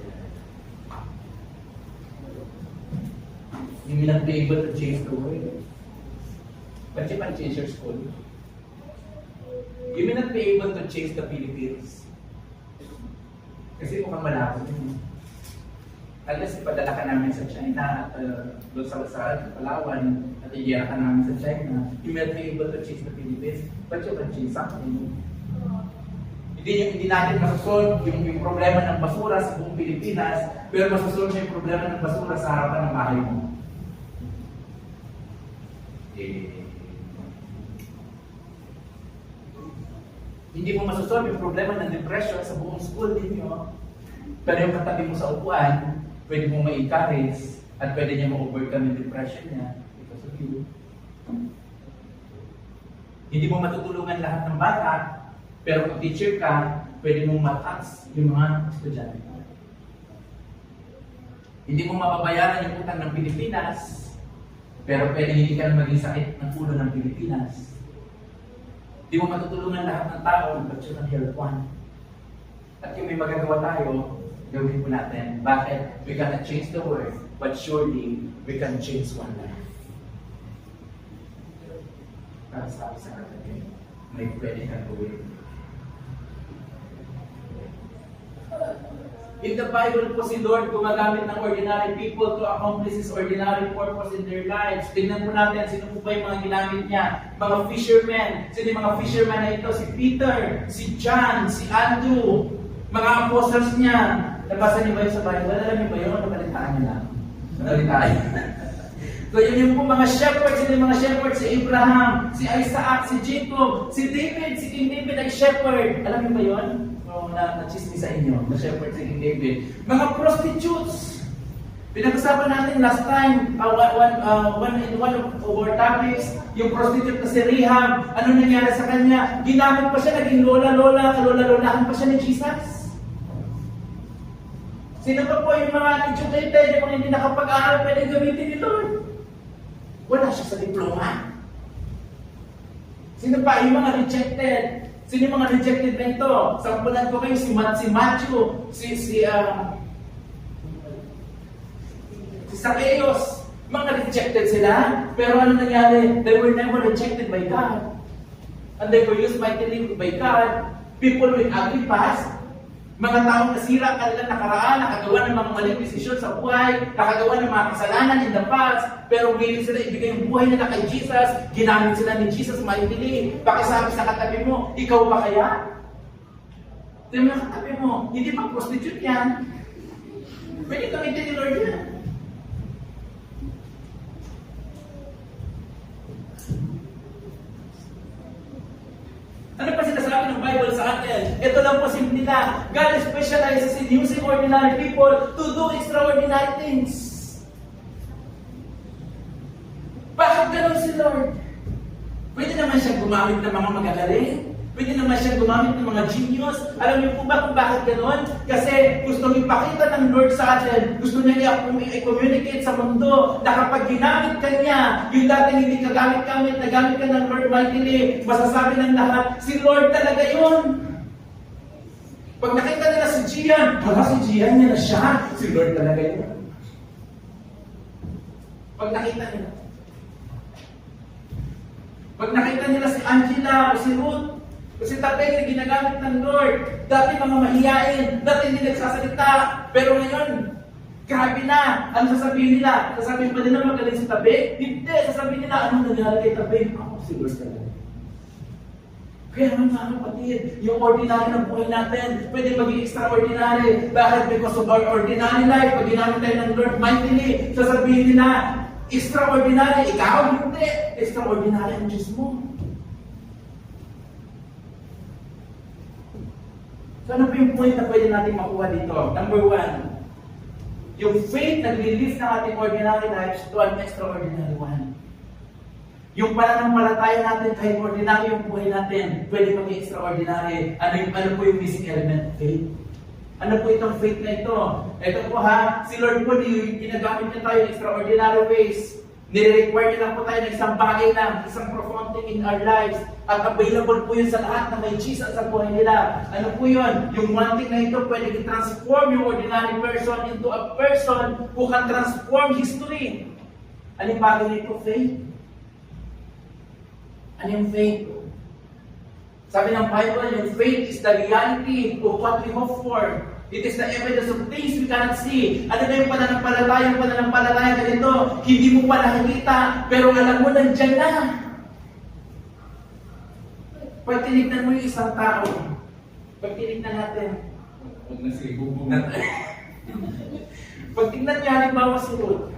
You will not be able to change the world, but you can change your school. You may not be able to change the Philippines. Kasi mukhang malabo yun. Unless ipadala ka namin sa China at doon sa Palawan at iiya ka namin sa China, you may not be able to change the Philippines, but you can change something. Hindi natin masasolve yung problema ng basura sa buong Pilipinas, pero masasolve yung problema ng basura sa harapan ng bahay mo. Hindi mo masasolve yung problema ng depression sa buong school ninyo, pero yung katabi mo sa upuan, pwede mo ma-encourage at pwede niya ma-overcome yung depression niya because of you. Hindi mo matutulungan lahat ng bata, pero kung teacher ka, pwede mong matouch yung mga estudyante. Hindi mo mababayaran yung utang ng Pilipinas, Pero pwede hindi ka na maging sakit ng ulo ng Pilipinas. Di mo matutulungan lahat ng tao, but you can help one. At kung may magagawa tayo, gawin po natin. Bakit? We cannot change the world, but surely we can change one life. Para sabi sa katabi, may pwede kang gawin. In the Bible po si Lord gumagamit ng ordinary people to accomplish His ordinary purpose in their lives. Tingnan po natin, sino po ba yung mga ginamit niya? Mga fishermen. Sino yung mga fishermen na ito? Si Peter, si John, si Andrew, mga apostles niya. Nabasa niyo ba yun sa Bible? Alam niyo ba yun? Nabalitaan niyo lang. Nabalitaan niyo. So yun yung po mga shepherds, sino yung mga shepherds? Si Abraham, si Isaac, si Jacob, si David, si King David ay shepherd. Alam niyo ba yun? Na-chismis sa inyo, na shepherd si King David. Mga prostitutes. Pinag-usapan natin last time, in one of our topics, yung prostitute na si Rahab, ano nangyari sa kanya? Ginamit pa siya, naging lola-lolahan pa siya ni Jesus. Sino pa po yung mga educated, yung mga hindi nakapag-aaral, pwede gamitin ni Lord? Wala siya sa diploma. Sino pa yung mga rejected? Sino yung mga rejected na ito? Sampulan ko kayo, si Matthew, si Zacchaeus. Mga rejected sila, pero ano nangyari? They were never rejected by God. And they were used mightily by God. People with ugly past, mga taong nasira kanilang nakaraan, nakagawa ng mga maling desisyon sa buhay, nakagawa ng mga kasalanan in the past, pero willing sila ibigay yung buhay nila kay Jesus, ginamit sila ni Jesus mightily. Pakisabi sa katabi mo, ikaw ba kaya? Tingnan mo katabi mo, hindi pa prostitute yan. Pwede gamitin ni Lord yan. Ano pa sinasabi ng Bible sa atin? Ito lang po simple na. God specializes in using ordinary people to do extraordinary things. Bakit ganun si Lord? Pwede naman siyang gumamit ng mga magagaling. Pwede naman siyang gumamit ng mga genius. Alam niyo po ba kung bakit ganun? Kasi gusto ipakita ng Lord sa atin, gusto niya i-communicate sa mundo na kapag ginamit ka niya, yung dating hindi ka gamit-gamit, nagamit ka ng Lord mightily, masasabi ng lahat, si Lord talaga yun. Pag nakita nila si Gian, si Gian niya na siya, si Lord talaga yun. Pag nakita nila si Angela o si Ruth, kasi tatay na ginagamit ng Lord. Dati mga mahiyain, dati hindi nagsasalita. Pero ngayon, grabe na. Ano sasabihin nila? Sasabihin pa nila magaling si tabi? Hindi. Sasabihin nila, ano nangyari kay tabi? Ako si Lord talaga. Kaya mga kapatid, yung ordinary ng buhay natin, pwede maging extraordinary. Bakit? Because of our ordinary life, pag ginamit tayo ng Lord mightily, sasabihin nila, extraordinary. Ikaw, hindi. Extraordinary ang Diyos mo. So ano po yung point na pwede natin makuha dito? Number one, yung faith na nag-release ng ating ordinary lives to an extraordinary one. Yung pananampalataya natin, kahit ordinary yung buhay natin, pwede maging extraordinary. Ano po yung missing element? Faith. Ano po itong faith na ito? Ito po ha, si Lord po, ginagamit niya tayo in extraordinary ways. Nire-require niya lang po tayo ng isang bagay lang, isang profound thing in our lives. At available po yun sa lahat na may Jesus sa buhay nila. Ano po yun? Yung one thing na ito pwede i-transform yung ordinary person into a person who can transform history. Anong bagay nito? Faith. Ano yung faith? Sabi ng Bible, yung faith is the reality of what we hope for. It is the evidence of things we cannot see. Ano na yung pananampalataya? Yung pananampalataya ganito, hindi mo pa nakikita, pero alam mo, nandyan na. Pag tinignan mo yung isang tao, pag tinignan natin, huwag na sige, bubog natin. Pag tignan niya, halimbawa si Ruth,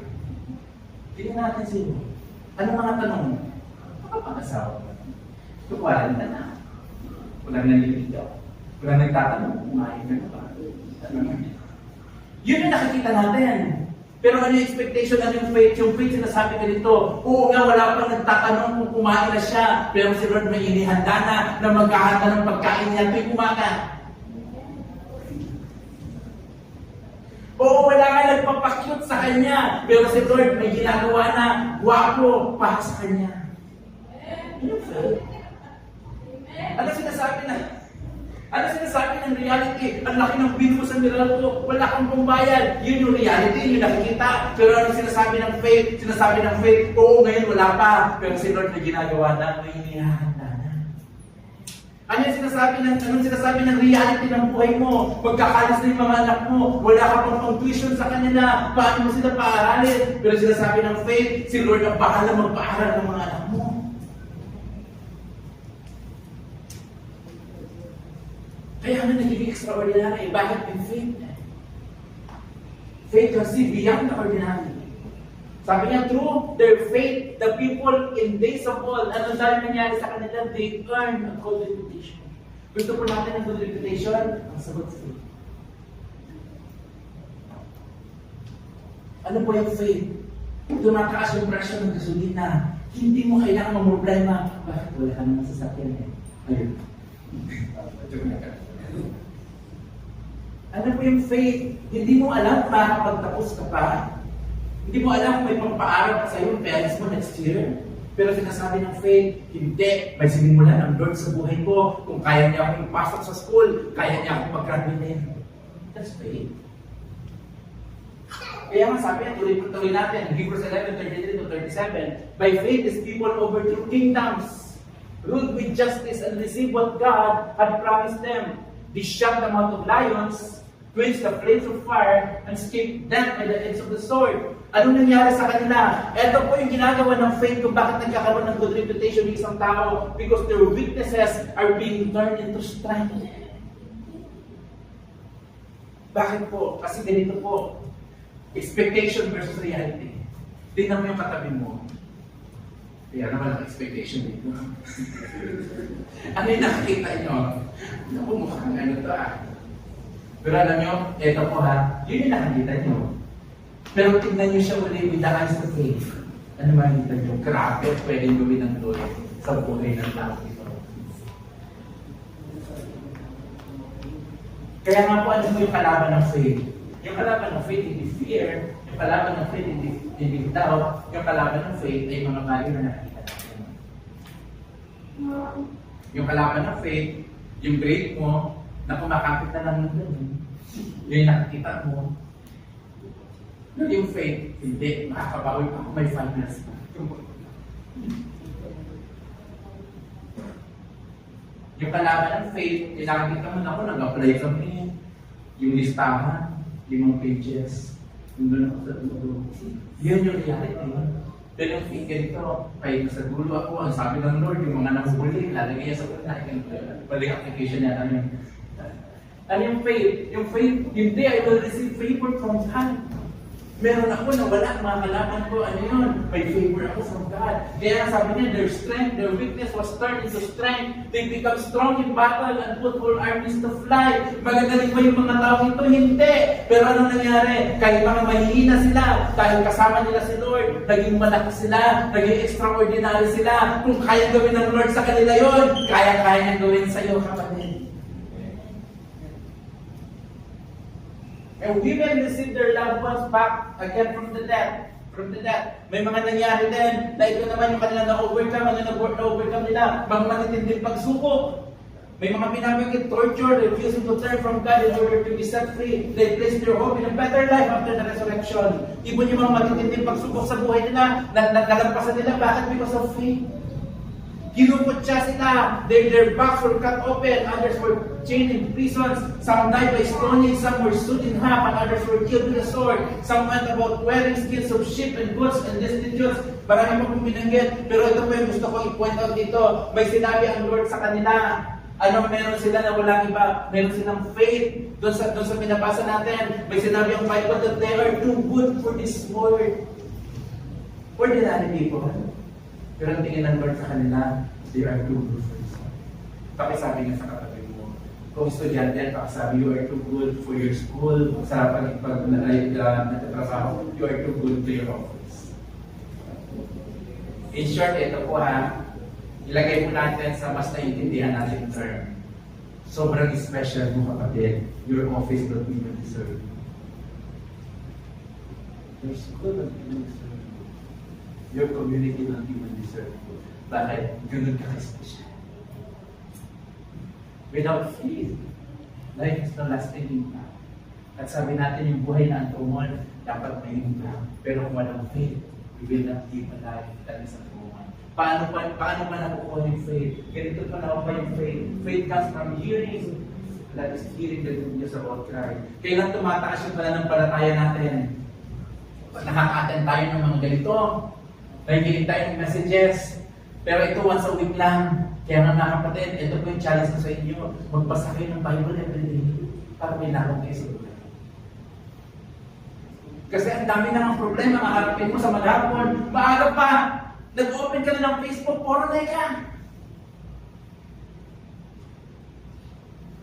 tignan natin si Ruth. Ano mga tanong mo? Makapag-asawa ka. Tukwalan ka na. Walang naliligaw. Walang nagtatanong, kumain ka na ba? Yun yung nakikita natin. Pero ano yung expectation, ano yung faith? Yung faith sinasabi ka dito, oo nga, wala pang nagtatanong kung kumain na siya. Pero si Lord may inihanda na maghahanda ng pagkain niya tuwing umaga. Oo, wala nga nagpapakyut sa kanya. Pero si Lord may ginagawa na gwapo para sa kanya. Ano sinasabi na? Ano sinasabi ng reality? Ang laki ng binuhos ng nilala ko. Wala kang pambayad. Yun yung reality, yun yung nakikita. Pero ano sinasabi ng faith? Sinasabi ng faith, oo, ngayon wala pa. Pero si Lord may ginagawa na, may inihahanda na. Ano yung sinasabi ng reality ng buhay mo? Pagkakalis na yung mga anak mo, wala ka pang pang-tuition sa kanila. Paano mo sila paaralin? Pero sinasabi ng faith, si Lord ang bahala magpaaral ng mga anak mo. Kaya ano nagiging extraordinary? Bakit in faith? Faith can see beyond the ordinary. Sabi niya, through their faith, the people in days of old, ano dahil nangyari sa kanila, they earn a good reputation. Gusto po natin ang good reputation? Ang sagot faith. Ano po yung faith? Tumataas yung presyo ng gasolina. Hindi mo kailangan mamroblema. Bakit wala ka naman sasakyan eh? Ayun. Ano po yung faith? Hindi mo alam kung makakapagtapos ka pa. Hindi mo alam kung may pang-paaral pa sa iyo, parents mo next year. Pero sinasabi ng faith, hindi. May sinimulan ang Lord sa buhay ko. Kung kaya niya akong ipasok sa school, kaya niya akong mag-graduate. That's faith. Kaya nga sabi niya, tuloy natin, Hebrews 11:33 to 37, by faith these people overthrew kingdoms, ruled with justice, and received what God had promised them. They shut the mouth of lions, quenched the flames of fire, and escaped death by the edge of the sword. Ano nangyari sa kanila? Ito po yung ginagawa ng faith kung bakit nagkakaroon ng good reputation ng isang tao, because their weaknesses are being turned into strength. Bakit po? Kasi ganito po, expectation versus reality. Tingnan mo yung katabi mo. Kaya naman ang expectation dito. Ano yung nakikita nyo? Naku, mukhang ano to ah. Pero alam nyo, eto po ha, yun yung nakikita nyo. Pero tingnan nyo siya ulit with the eyes of faith. Ano makikita nyo? Grabe, pwedeng gawin ng Lord sa buhay ng tao ito. Kaya nga po, ano mo yung kalaban ng faith? Yung kalaban ng faith, hindi fear. Yung kalaban ng faith, hindi doubt. Yung kalaban ng faith ay mga value na nakikita natin. Yung kalaban ng faith, yung grade mo, na kumakapit na lang nun. Yung nakikita mo. Yung faith, hindi. Makakabawi pa ako, may finance pa. Yung kalaban ng faith, yung nakikita mo na ako, nag-apply kami. Yung listahan, 5 pages. Yung doon ako sa dulo. Yun yung reality. Pero yung faith ganito, kahit nasa dulo ako, ang sabi ng Lord, yung mga nahuli, lalagay niya sa pagkain. Balik application niya namin. Ano yung faith? Yung faith, hindi, I will receive favor from God. Meron ako na wala, mga kalaban ko, ano yun? May favor ako from God. Kaya sabi niya, their strength, their weakness was turned into strength. They become strong in battle and put all armies to flight. Magagaling ba yung mga tao ito? Hindi. Pero ano nangyari? Kahit mga mahihina sila, dahil kasama nila si Lord, naging malaki sila, naging extraordinary sila. Kung kaya gawin ng Lord sa kanila yon, kaya-kaya niyang gawin sa iyo, kapatid. And women receive their loved ones back again from the death. May mga nangyari din na ito naman yung kanila na-overcome, ano na-overcome nila, mga matitinding pagsubok. May mga pinapagit, torture, refusing to turn from God in order to be set free. They place their hope in a better life after the resurrection. Ibon yung mga matitinding pagsubok sa buhay nila, nalampasan nila, bakit? Because of faith. Kinuputya sila, their backs were cut open, others were chained in prisons, some died by stoning, some were sewed in half, and others were killed with a sword. Some went about wearing skins of sheep and goats and destitutes. Marami pa kong binanggit, pero ito po yung gusto ko i-point out dito. May sinabi ang Lord sa kanila. Ano meron sila na walang iba? Meron silang faith. Doon sa pinabasa natin, may sinabi ang Bible that they are too good for this world. Ordinary people. Pero ang tingin ng Lord sa kanila, they are too good for this world. Pakisabi nga sa kapatid mo, kung estudyante, pakisabi, you are too good for your school. Sa nagtatrabaho, you are too good to your office. In short, ito po ha, ilagay po natin sa mas naiintindihan natin term. Sobrang special mo kapatid, your office that we will deserve. Your school not even deserve you. Your community not even deserve you. Bakit? Ganun ka ka-special. Without faith, life is no lasting impact. At sabi natin yung buhay na antuman, dapat may impact. Pero kung walang faith, we will not keep alive. That is antuman. Paano pa nakukuha yung faith? Ganito pa nakukuha yung faith. Faith comes from hearing. That is hearing the good news about Christ. Kailan tumataas yung pananampalataya natin? Nakaka-attend tayo ng mga ganito. Nakikinig tayo ng messages. Pero ito once a week lang. Kaya mga kapatid, ito po yung challenge ko sa inyo. Magbasa kayo ng Bible every day para may lakong kayo sa buhay. Kasi ang dami namang problema makaharapin mo sa maghapon. Maaga pa, nag-open ka na ng Facebook, puro na ka.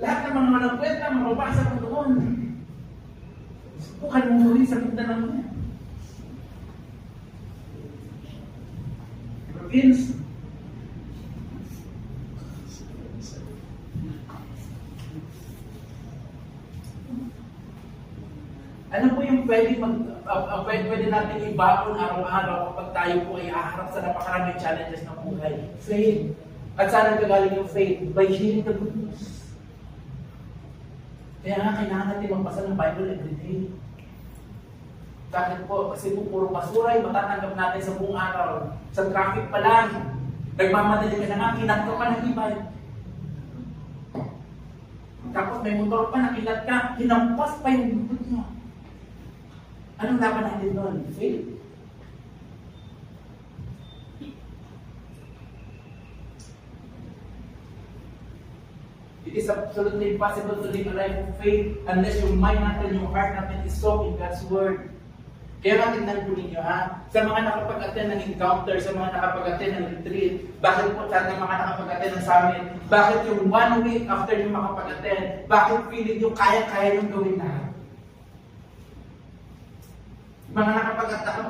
Lahat ng mga walang kwenta, mababasa mo doon. Subukan mo muli sa Mindanao niya. Vince, ano po yung pwede natin ibaon araw-araw kapag tayo po ay aharap sa napakaraming challenges ng buhay? Faith. At saan nagkagaling yung faith? By hearing the good news. Kaya nga kailangan natin magbasa ng Bible every day. Bakit po? Kasi po puro basura yung matatanggap natin sa buong araw. Sa traffic pa lang. Nagmamadali ka na nga, kinat ka pa ng iba. Tapos may motor pa, nakilat ka, hinampas pa yung bukod mo. Anong laban natin doon? Faith. It is absolutely impossible to live a life of faith unless your mind natin, your heart natin is soaked in God's Word. Kaya nga tingnan po ninyo ha, sa mga nakapag-attend ng encounter, sa mga nakapag-attend ng retreat, bakit po sa mga nakapag-attend ng summit, bakit yung 1 week after yung makapag-attend, bakit feeling nyo kaya-kaya yung gawin lahat? Mga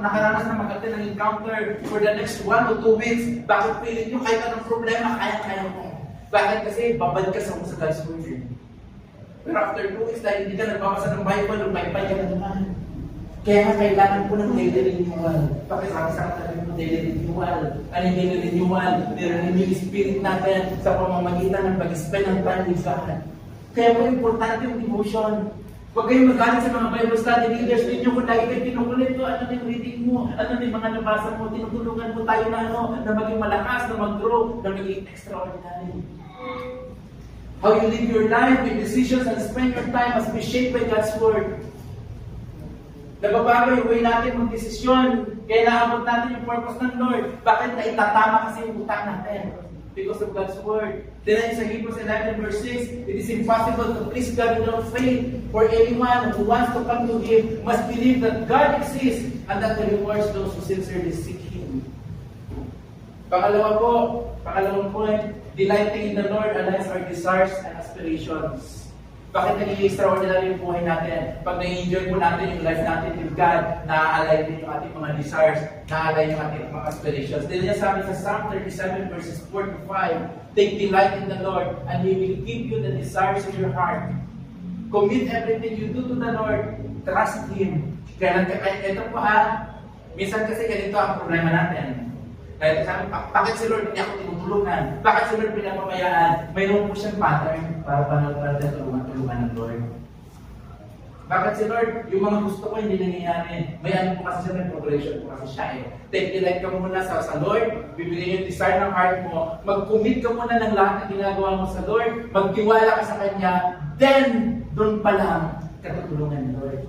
nakaranas na mag-attend ng encounter for the next 1 to 2 weeks, bakit feeling nyo kahit anong problema, kaya-kaya mo? Bakit? Kasi babad ka sa God's Word. Pero after 2 weeks, dahil hindi ka nagbabasa ng Bible, lumay-pay ka na naman. Kaya nga kailangan po ng daily renewal. Pakisabi sa katabi mo daily renewal. Ano yung daily renewal? Nire-renew yung spirit natin sa pamamagitan ng pag-spend ng time with God. Kaya po importante yung devotion. Huwag kayong magalit sa mga Bible study leaders ninyo kung lagi kayo pinukulit ko, ano yung reading mo, ano yung mga nabasa mo, tinutulungan mo tayo na na maging malakas, na mag-grow, na maging extraordinary. How you live your life with decisions and spend your time must be shaped by God's Word. Nababago yung way natin mag-desisyon, kaya naabot natin yung purpose ng Lord. Bakit? Naitatama kasi yung utang natin. Because of God's Word. Then sa Hebrews 11 verse 6, it is impossible to please God without faith. For anyone who wants to come to Him must believe that God exists and that He rewards those who sincerely seek Him. Pangalawang point, delighting in the Lord aligns our desires and aspirations. Bakit naging extraordinary yung buhay natin? Pag na-enjoy po natin yung life natin with God, na-align din yung ating mga desires, na-align yung ating mga aspirations. Dahil niya sabi sa Psalm 37 verses 4 to 5, take delight in the Lord, and He will give you the desires of your heart. Commit everything you do to the Lord, trust Him. Kaya ito po minsan kasi ganito ang problema natin. Kaya sabi, bakit si Lord hindi ako tinutulungan? Bakit si Lord pinapabayaan? Mayroon po siyang pattern para tulungan ng Lord. Bakit si Lord, yung mga gusto ko hindi nangyayari? May ano po kasi siya, may progression po kasi siya eh. Take delight ka muna sa Lord, bibigyan yung desire ng heart mo, mag-commit ka muna ng lahat ng ginagawa mo sa Lord, magtiwala ka sa Kanya, then, doon pa lang, katutulungan ng Lord.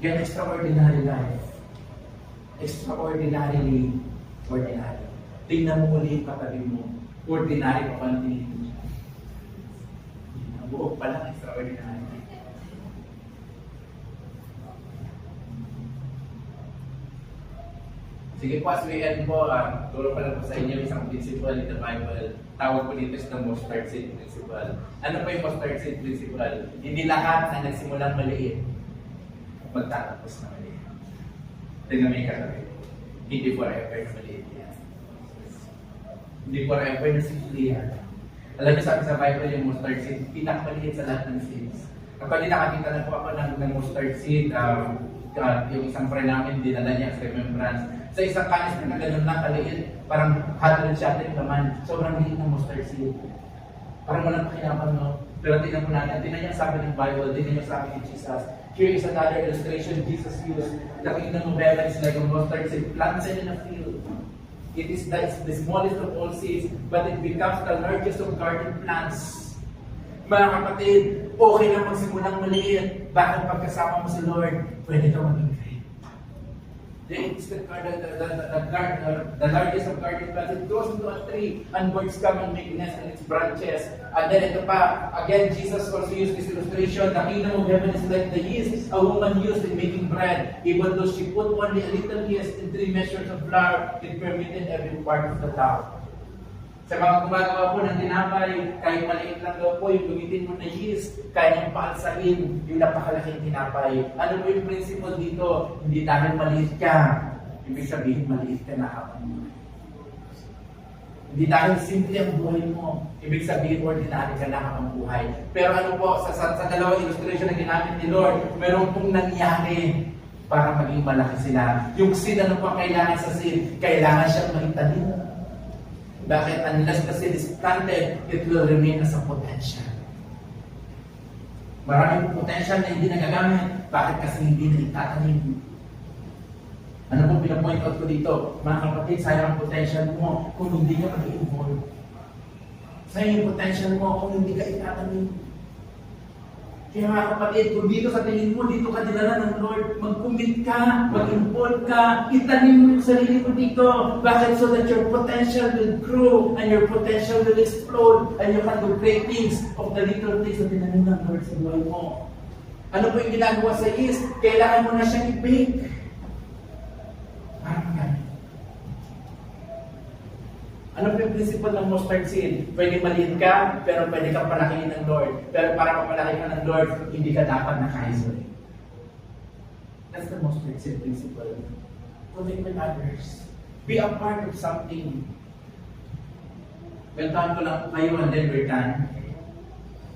Yan extraordinary life. Extraordinarily ordinary. Tingnan mo muli yung katabi mo. Ordinary pa pala tinito siya. Buo pa lang extraordinary. Sige po, as we end po, turo pa lang po sa inyo isang principle in the Bible. Tawag po dito sa mustard seed principle. Ano po yung mustard seed principle? Hindi lahat na nagsimulang maliit magtatapos na maliit. Tingnan mo yung katabi. Hindi forever na maliit yan. Hindi forever na simple yan. Alam niyo sabi sa Bible yung mustard seed, pinakamaliit sa lahat ng seeds. Kapag nakakita na po ako ng mustard seed, yung isang friend namin, dinala niya sa remembrance. Sa isang kanis na gano'n na kaliit, parang 100 shot yung laman. Sobrang liit ng mustard seed. Parang walang pakinapan, no? Pero tingnan po natin, tingnan niya sa akin ng Bible, tingnan niya sa akin ni Jesus. Here is another illustration Jesus used. The kingdom of heaven is like a mustard seed planted in a field. It is the smallest of all seeds, but it becomes the largest of garden plants. Mga kapatid, okay lang magsimulang maliit. Bakit pagkasama mo si Lord, pwede ka maging great. It's the largest of garden plants. It goes into a tree, and birds come and make nests in its branches. And then ito pa, again, Jesus also used this illustration. The kingdom of heaven is like the yeast a woman used in making bread. Even though she put only a little yeast in 3 measures of flour, it permitted every part of the dough. Sa mga gumagawa po ng tinapay, kahit maliit lang daw po yung gamitin mo na yeast, kaya niyang paalsain yung napakalaking tinapay. Ano po yung principle dito? Hindi dahil maliit ka, ibig sabihin maliit ka na habang buhay. Hindi dahil simple ang buhay mo, ibig sabihin ordinary ka na habang buhay. Pero ano po, sa dalawang illustration na ginamit ni Lord, meron pong nangyari para maging malaki sila. Yung seed, ano po kailangan sa seed? Kailangan siyang maitanim. Bakit? Unless the seed is planted, it will remain as a potential. Maraming potential na hindi nagagamit. Bakit? Kasi hindi na itatanim. Ano pong pinapoint out ko dito? Mga kapatid, sayang ang potential mo kung hindi ka mag-involve. Sayang yung potential mo kung hindi ka itatanim. Kaya mga kapatid, kung dito sa tingin mo, dito ka dinala ng Lord, mag-commit ka, mag-involve ka, itanim mo yung sarili mo dito. Bakit? So that your potential will grow and your potential will explode and you can do great things of the little things na tinanim ng Lord sa buhay mo. Ano po yung ginagawa sa yeast? Kailangan mo na siyang i-bake. Parang ganun. Ano po yung principle ng mustard seed? Pwede maliit ka, pero pwede kang palakihin ng Lord. Pero para mapalaki ka ng Lord, hindi ka dapat naka-isolate. That's the mustard seed principle. Connect with others. Be a part of something. Welcome ko lang po kayo and then we're done.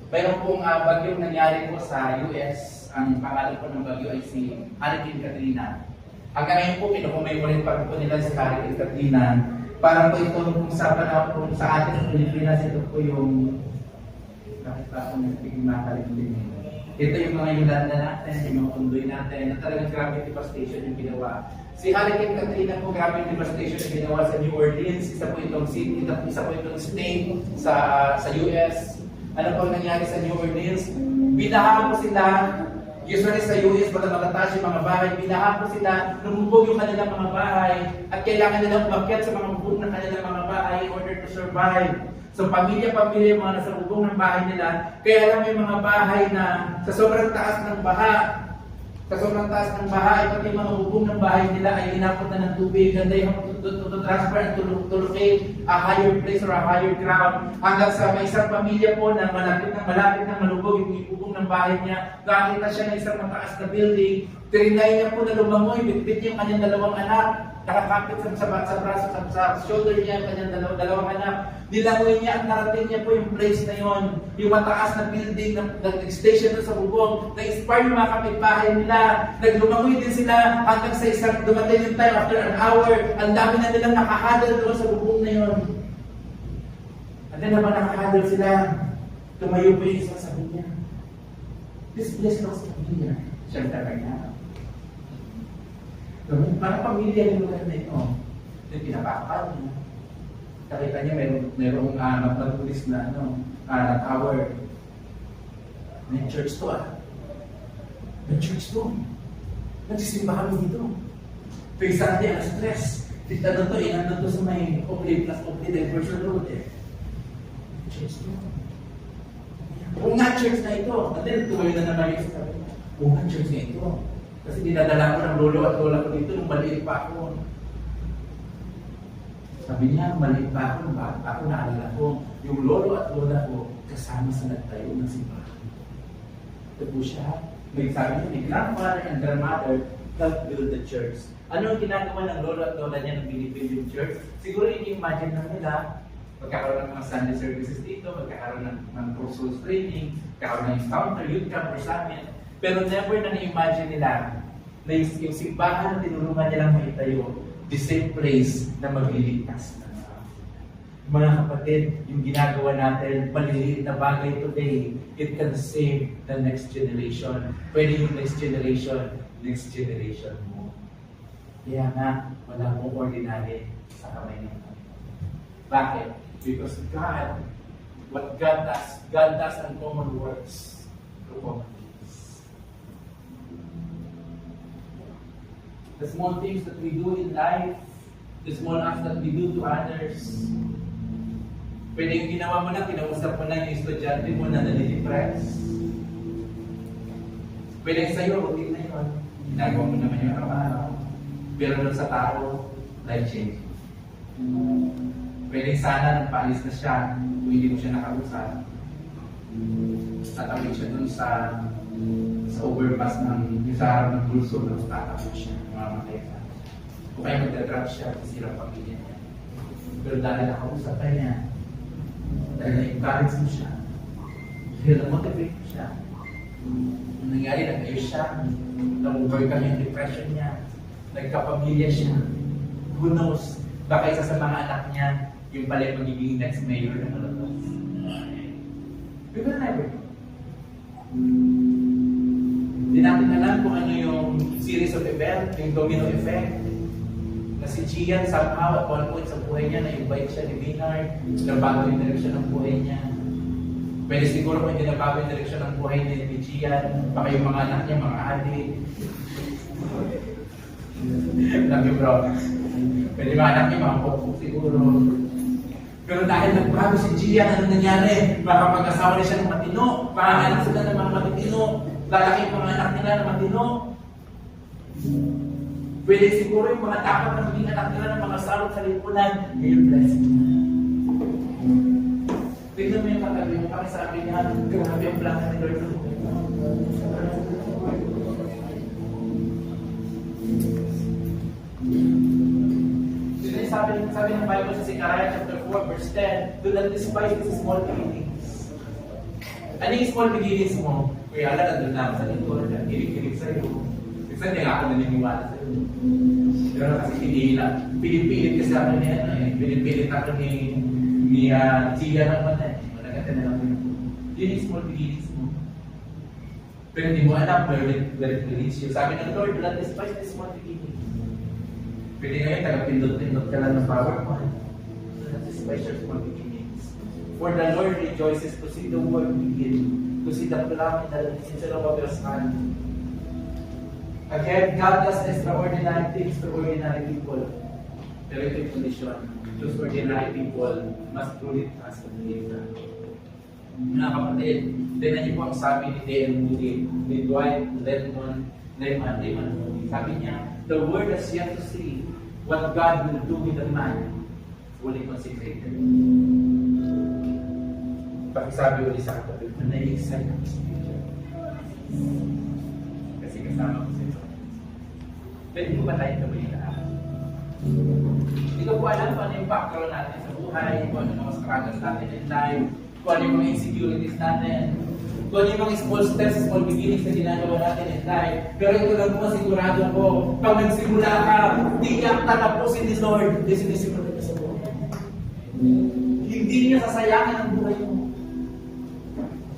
Mayroon pong bagyong nangyari po sa US. Ang pangalan po ng bagyo ay si Hurricane Katrina. Hanggang ngayon po, kinukumemorin pa po nila si Hurricane Katrina. Parang po ito kung sa panahon sa atin sa Pilipinas, ito po yung bakit pa ako nagpiging makalimlim. Ito yung mga Yolanda natin, yung mga Undoy natin, na talagang grabe devastation yung ginawa. Si Hurricane Katrina po, grabe devastation yung ginawa sa New Orleans. Isa po itong city, isa po itong state sa US. Ano po nangyari sa New Orleans? Binaha po sila. Usually sa US, pag matataas yung mga bahay, binaha po sila, lumubog yung kanilang mga bahay, at kailangan nilang umakyat sa mga bubong ng kanilang mga bahay in order to survive. So pamilya-pamilya yung mga nasa bubong ng bahay nila, kaya lang may mga bahay na sa sobrang taas ng baha, pati yung mga bubong ng bahay nila ay inapot na ng tubig, and they have to transfer and to locate a higher place or a higher ground. Hanggang sa may isang pamilya po na malapit na malubog yung bubong ng bahay niya, nakakita siya ng isang mataas na building, trinay niya po na lumangoy, bitbit yung kanyang dalawang anak, nakakapit sa braso, sa shoulder niya, kanyang dalawang anak. Nilangoy niya at narating niya po yung place na yon, yung mataas na building na nag-station sa bubong, na-inspire yung mga kapitbahay nila, naglumangoy din sila hanggang sa isang dumating yung time after an hour, ang dami na nilang nakahadal doon sa bubong na yon. At then naman nakahadal sila, tumayo po yung isang sabi niya, "This place looks familiar." Siyempre right now. Parang pamilya yung lugar na ito. Yung pinapakapal niya. Nakita niya mayroong magpulis na tower. May church to May church to. Nagsisimba kami dito. Tuwing Sunday, alas 3. Nandun to sa may Oakley plus Oakley Diversion Road Church to. Kung nga church na ito, at then tuloy na naman yung sabi niya. Kung nga church na ito. Kasi dinadala ko ng lolo at lola ko dito nung maliit pa ako. Sabi niya, maliit pa ako, bakit ako naalala ko, yung lolo at lola ko kasama sa nagtayo ng simbahan. Ito po siya. May sabi niya, may grandfather and grandmother helped build the church. Ano ang ginagawa ng lolo at lola niya nang binibig yung church? Siguro i-imagine na nila, Magkakaroon ng mga Sunday services dito, magkakaroon ng Pursuit training, magkakaroon ng encounter, youth camp or sa amin. Pero never na na-imagine nila na yung simbahan na tinulungan nilang maitayo, the same place na magliligtas na. Mga kapatid, yung ginagawa natin, maliliit na bagay today, it can save the next generation. Pwede yung next generation mo. Kaya nga, wala mong ordinary sa kamay ng Panginoon. Bakit? Because what God does uncommon works through common things. The small things that we do in life, the small acts that we do to others, pwede yung ginawa mo na, kinausap mo na yung estudyante mo na nalidepress. Pwede sa'yo, routine na yun. Ginagawa mo naman yung araw-araw. Pero doon sa tao, life changing. Pwede sana nang paalis na siya kung hindi mo siya nakausap. Tatawid siya doon sa overpass ng sa harap ng bulso, tapos tatawid siya, mamamatay sa kung kaya magdadrop siya, sisirang pamilya niya. Pero dahil nakausap ka niya, dahil na-encourage mo siya, dahil na-motivate mo siya, ang nangyari, nag-ayos siya, na-overcome yung depression niya, nagkapamilya siya, who knows, baka isa sa mga anak niya, yung pala yung magiging next mayor ng Malapas. We will never know. Hindi natin alam kung ano yung series of events, yung domino effect, na si Gian somehow at one point sa buhay niya, na-invite siya ni Maynard, nabago yung direksyon ng buhay niya. Pwede siguro kung hindi nabago yung direksyon ng buhay ni Gian, baka yung mga anak niya, mga adik. Love you, bro. Pwede mga anak niya, mga pokpok siguro. Pero dahil nagbago si Gian, ano nangyari? Makapag-asawa na siya ng matino, panganak sila ng mga matino, lalaki yung mga anak nila ng matino. Pwede siguro yung mga dapat na maging anak nila ng mga salot sa lipunan, ngayon blessing na. Tignan mo yung katabi mo, pakisabi niya, grabe ang plano ni Lord. Sabi ng Bible sa Zechariah chapter 4 verse 10, do not despise these small beginnings. Ano yung small beginnings mo? Kuya, alam, nandun na ako sa lingkod, kilig-kilig sa'yo. Kasi hindi ako naniniwala sa'yo. Pero kasi pinipilit kasi ako ni ano eh, pinipilit ako ni Gia naman eh. Malagatan na lang yun. Yun yung small beginnings mo. Pero hindi mo alam where it leads you. Sabi ng Lord, do not despise these small beginnings. Pwede ngayon, taga-pindot-pindot ka lang ng PowerPoint. That is by your small beginnings. For the Lord rejoices to see the work begin, to see the plum in the sincere of your hand. Again, God does extraordinary things to ordinary people. Pero ito yung condition. Those ordinary people must truly trust and believe that. Mga kapatid, tinan niyo po ang sabi ni D.L. Moody, ni Dwight Lemon Moody. Sabi niya, the world has yet to see what God will do with a man fully consecrated. Pakisabi ulit sa katabi ko, na-excite ako sa picture. Kasi kasama ko sa ito. Pwede mo ba tayo gawin lahat? Hindi ko po alam kung ano yung background natin sa buhay, kung ano yung mga struggles natin in life, kung ano yung mga insecurities natin, kung ano yung mga small steps, small beginnings na ginagawa natin in life. Pero ito lang po, sigurado ko, pag nagsimula ka, hindi ka tatapusin ni Lord, hindi sinisimula ka sa buhay. Hindi niya sasayangin ang buhay mo.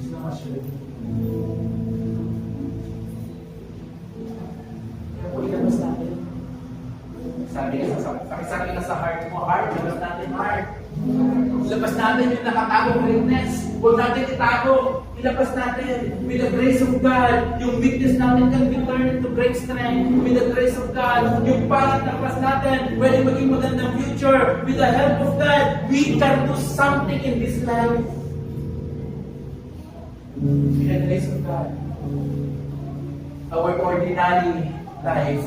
It's not much good. Kaya po, ilabas natin. Sabi na sa heart mo, heart, labas natin heart. Ilabas natin yung nakatagong greatness. Huwag natin itago. Ilabas natin. With the grace of God, yung weakness natin can be turned into great strength. With the grace of God, yung pangit na class natin, pwede maging magandang future. With the help of God, we can do something in this life. With the grace of God, our ordinary life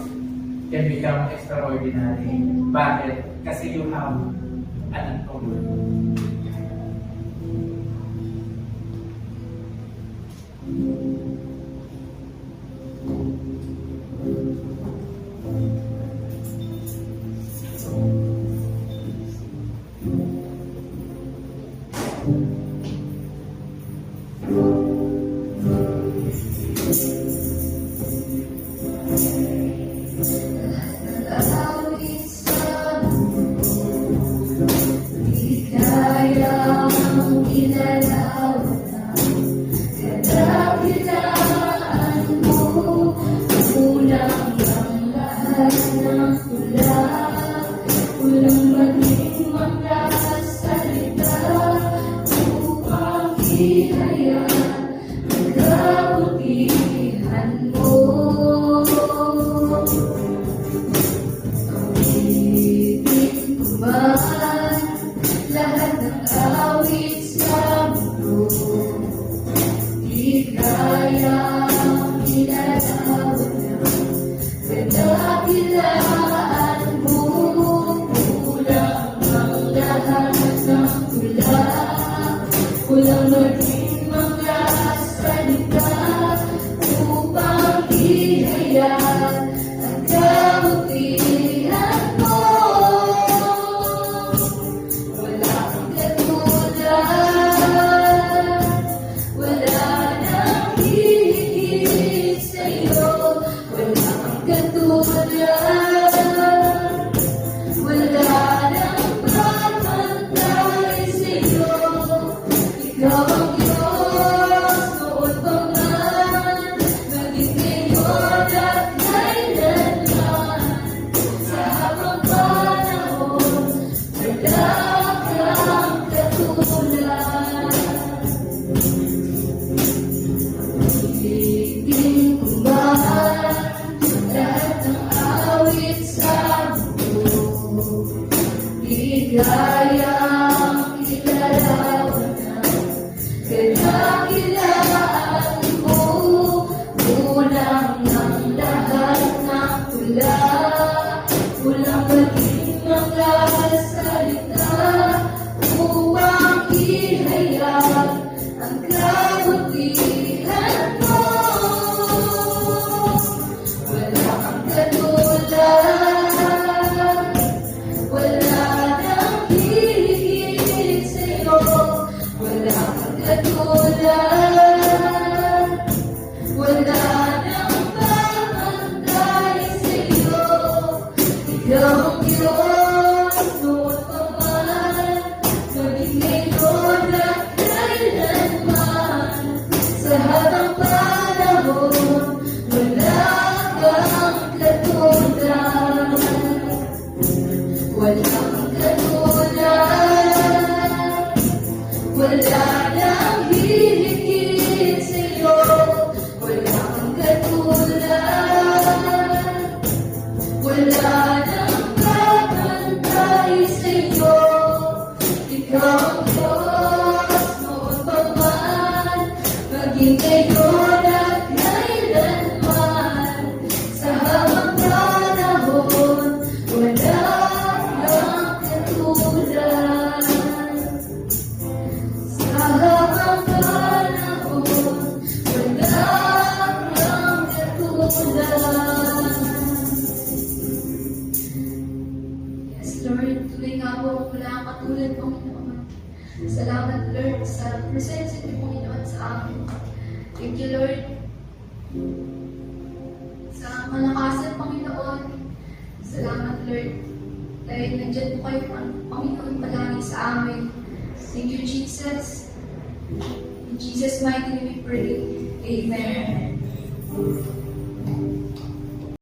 can become extraordinary. Bakit? Kasi you have an uncommon. Awit sa mundo, di kayang ilalawan. Kadakilaan mo, kulang ang lahat ng tula. Kulang maging mga salita upang ihayag ang kabutihan mo. Awitin ko ba lahat ng awit sa mundo? Di kayang ilalawan ng kadakilaan mo. Kulang ang lahat ng tula. Kulang maging mga salita upang ihayag ang kabutihan mo. Wala kang katulad, wala nang hihigit sa'yo. Wala kang katulad, wala nang pagpantay sa'yo. Ikaw ang Diyos, noon pa man, maging ngayon at kailanman. Sa habang panahon, wala kang katulad. Ibigin ko ba lahat ng awit sa mundo? Di kayang ilalawan ng kadakilaan mo. Kulang ang lahat ng tula. Kulang maging mga salita upang ihayag ang kabutihan mo. Wala kang katulad, wala nang hihigit sa'yo. Wala kang katulad, wala nang pamantay sa'yo. Ikaw ang Diyos, noon pa man, maging ngayon at kailanman. Sa habang panahon, wala kang katulad. Wala kang katulad, wala nang hihigit sa'yo. Wala kang katulad, wala nang kapantay sa'yo. Ikaw ang Diyos, noon pa man, maging ngayon at kailanman. Sa habang panahon, wala kang katulad. Sa habang panahon, wala kang katulad. Yes, Lord, tuloy nga po wala kang katulad, Panginoon. Salamat, Lord, sa presensya niyo, Panginoon, sa amin. Thank you, Lord, sa malakasan, Panginoon. Salamat, Lord, dahil nandiyan po kayo, Panginoon, palagi sa amin. Thank you, Jesus. In Jesus' mighty name we pray. Amen.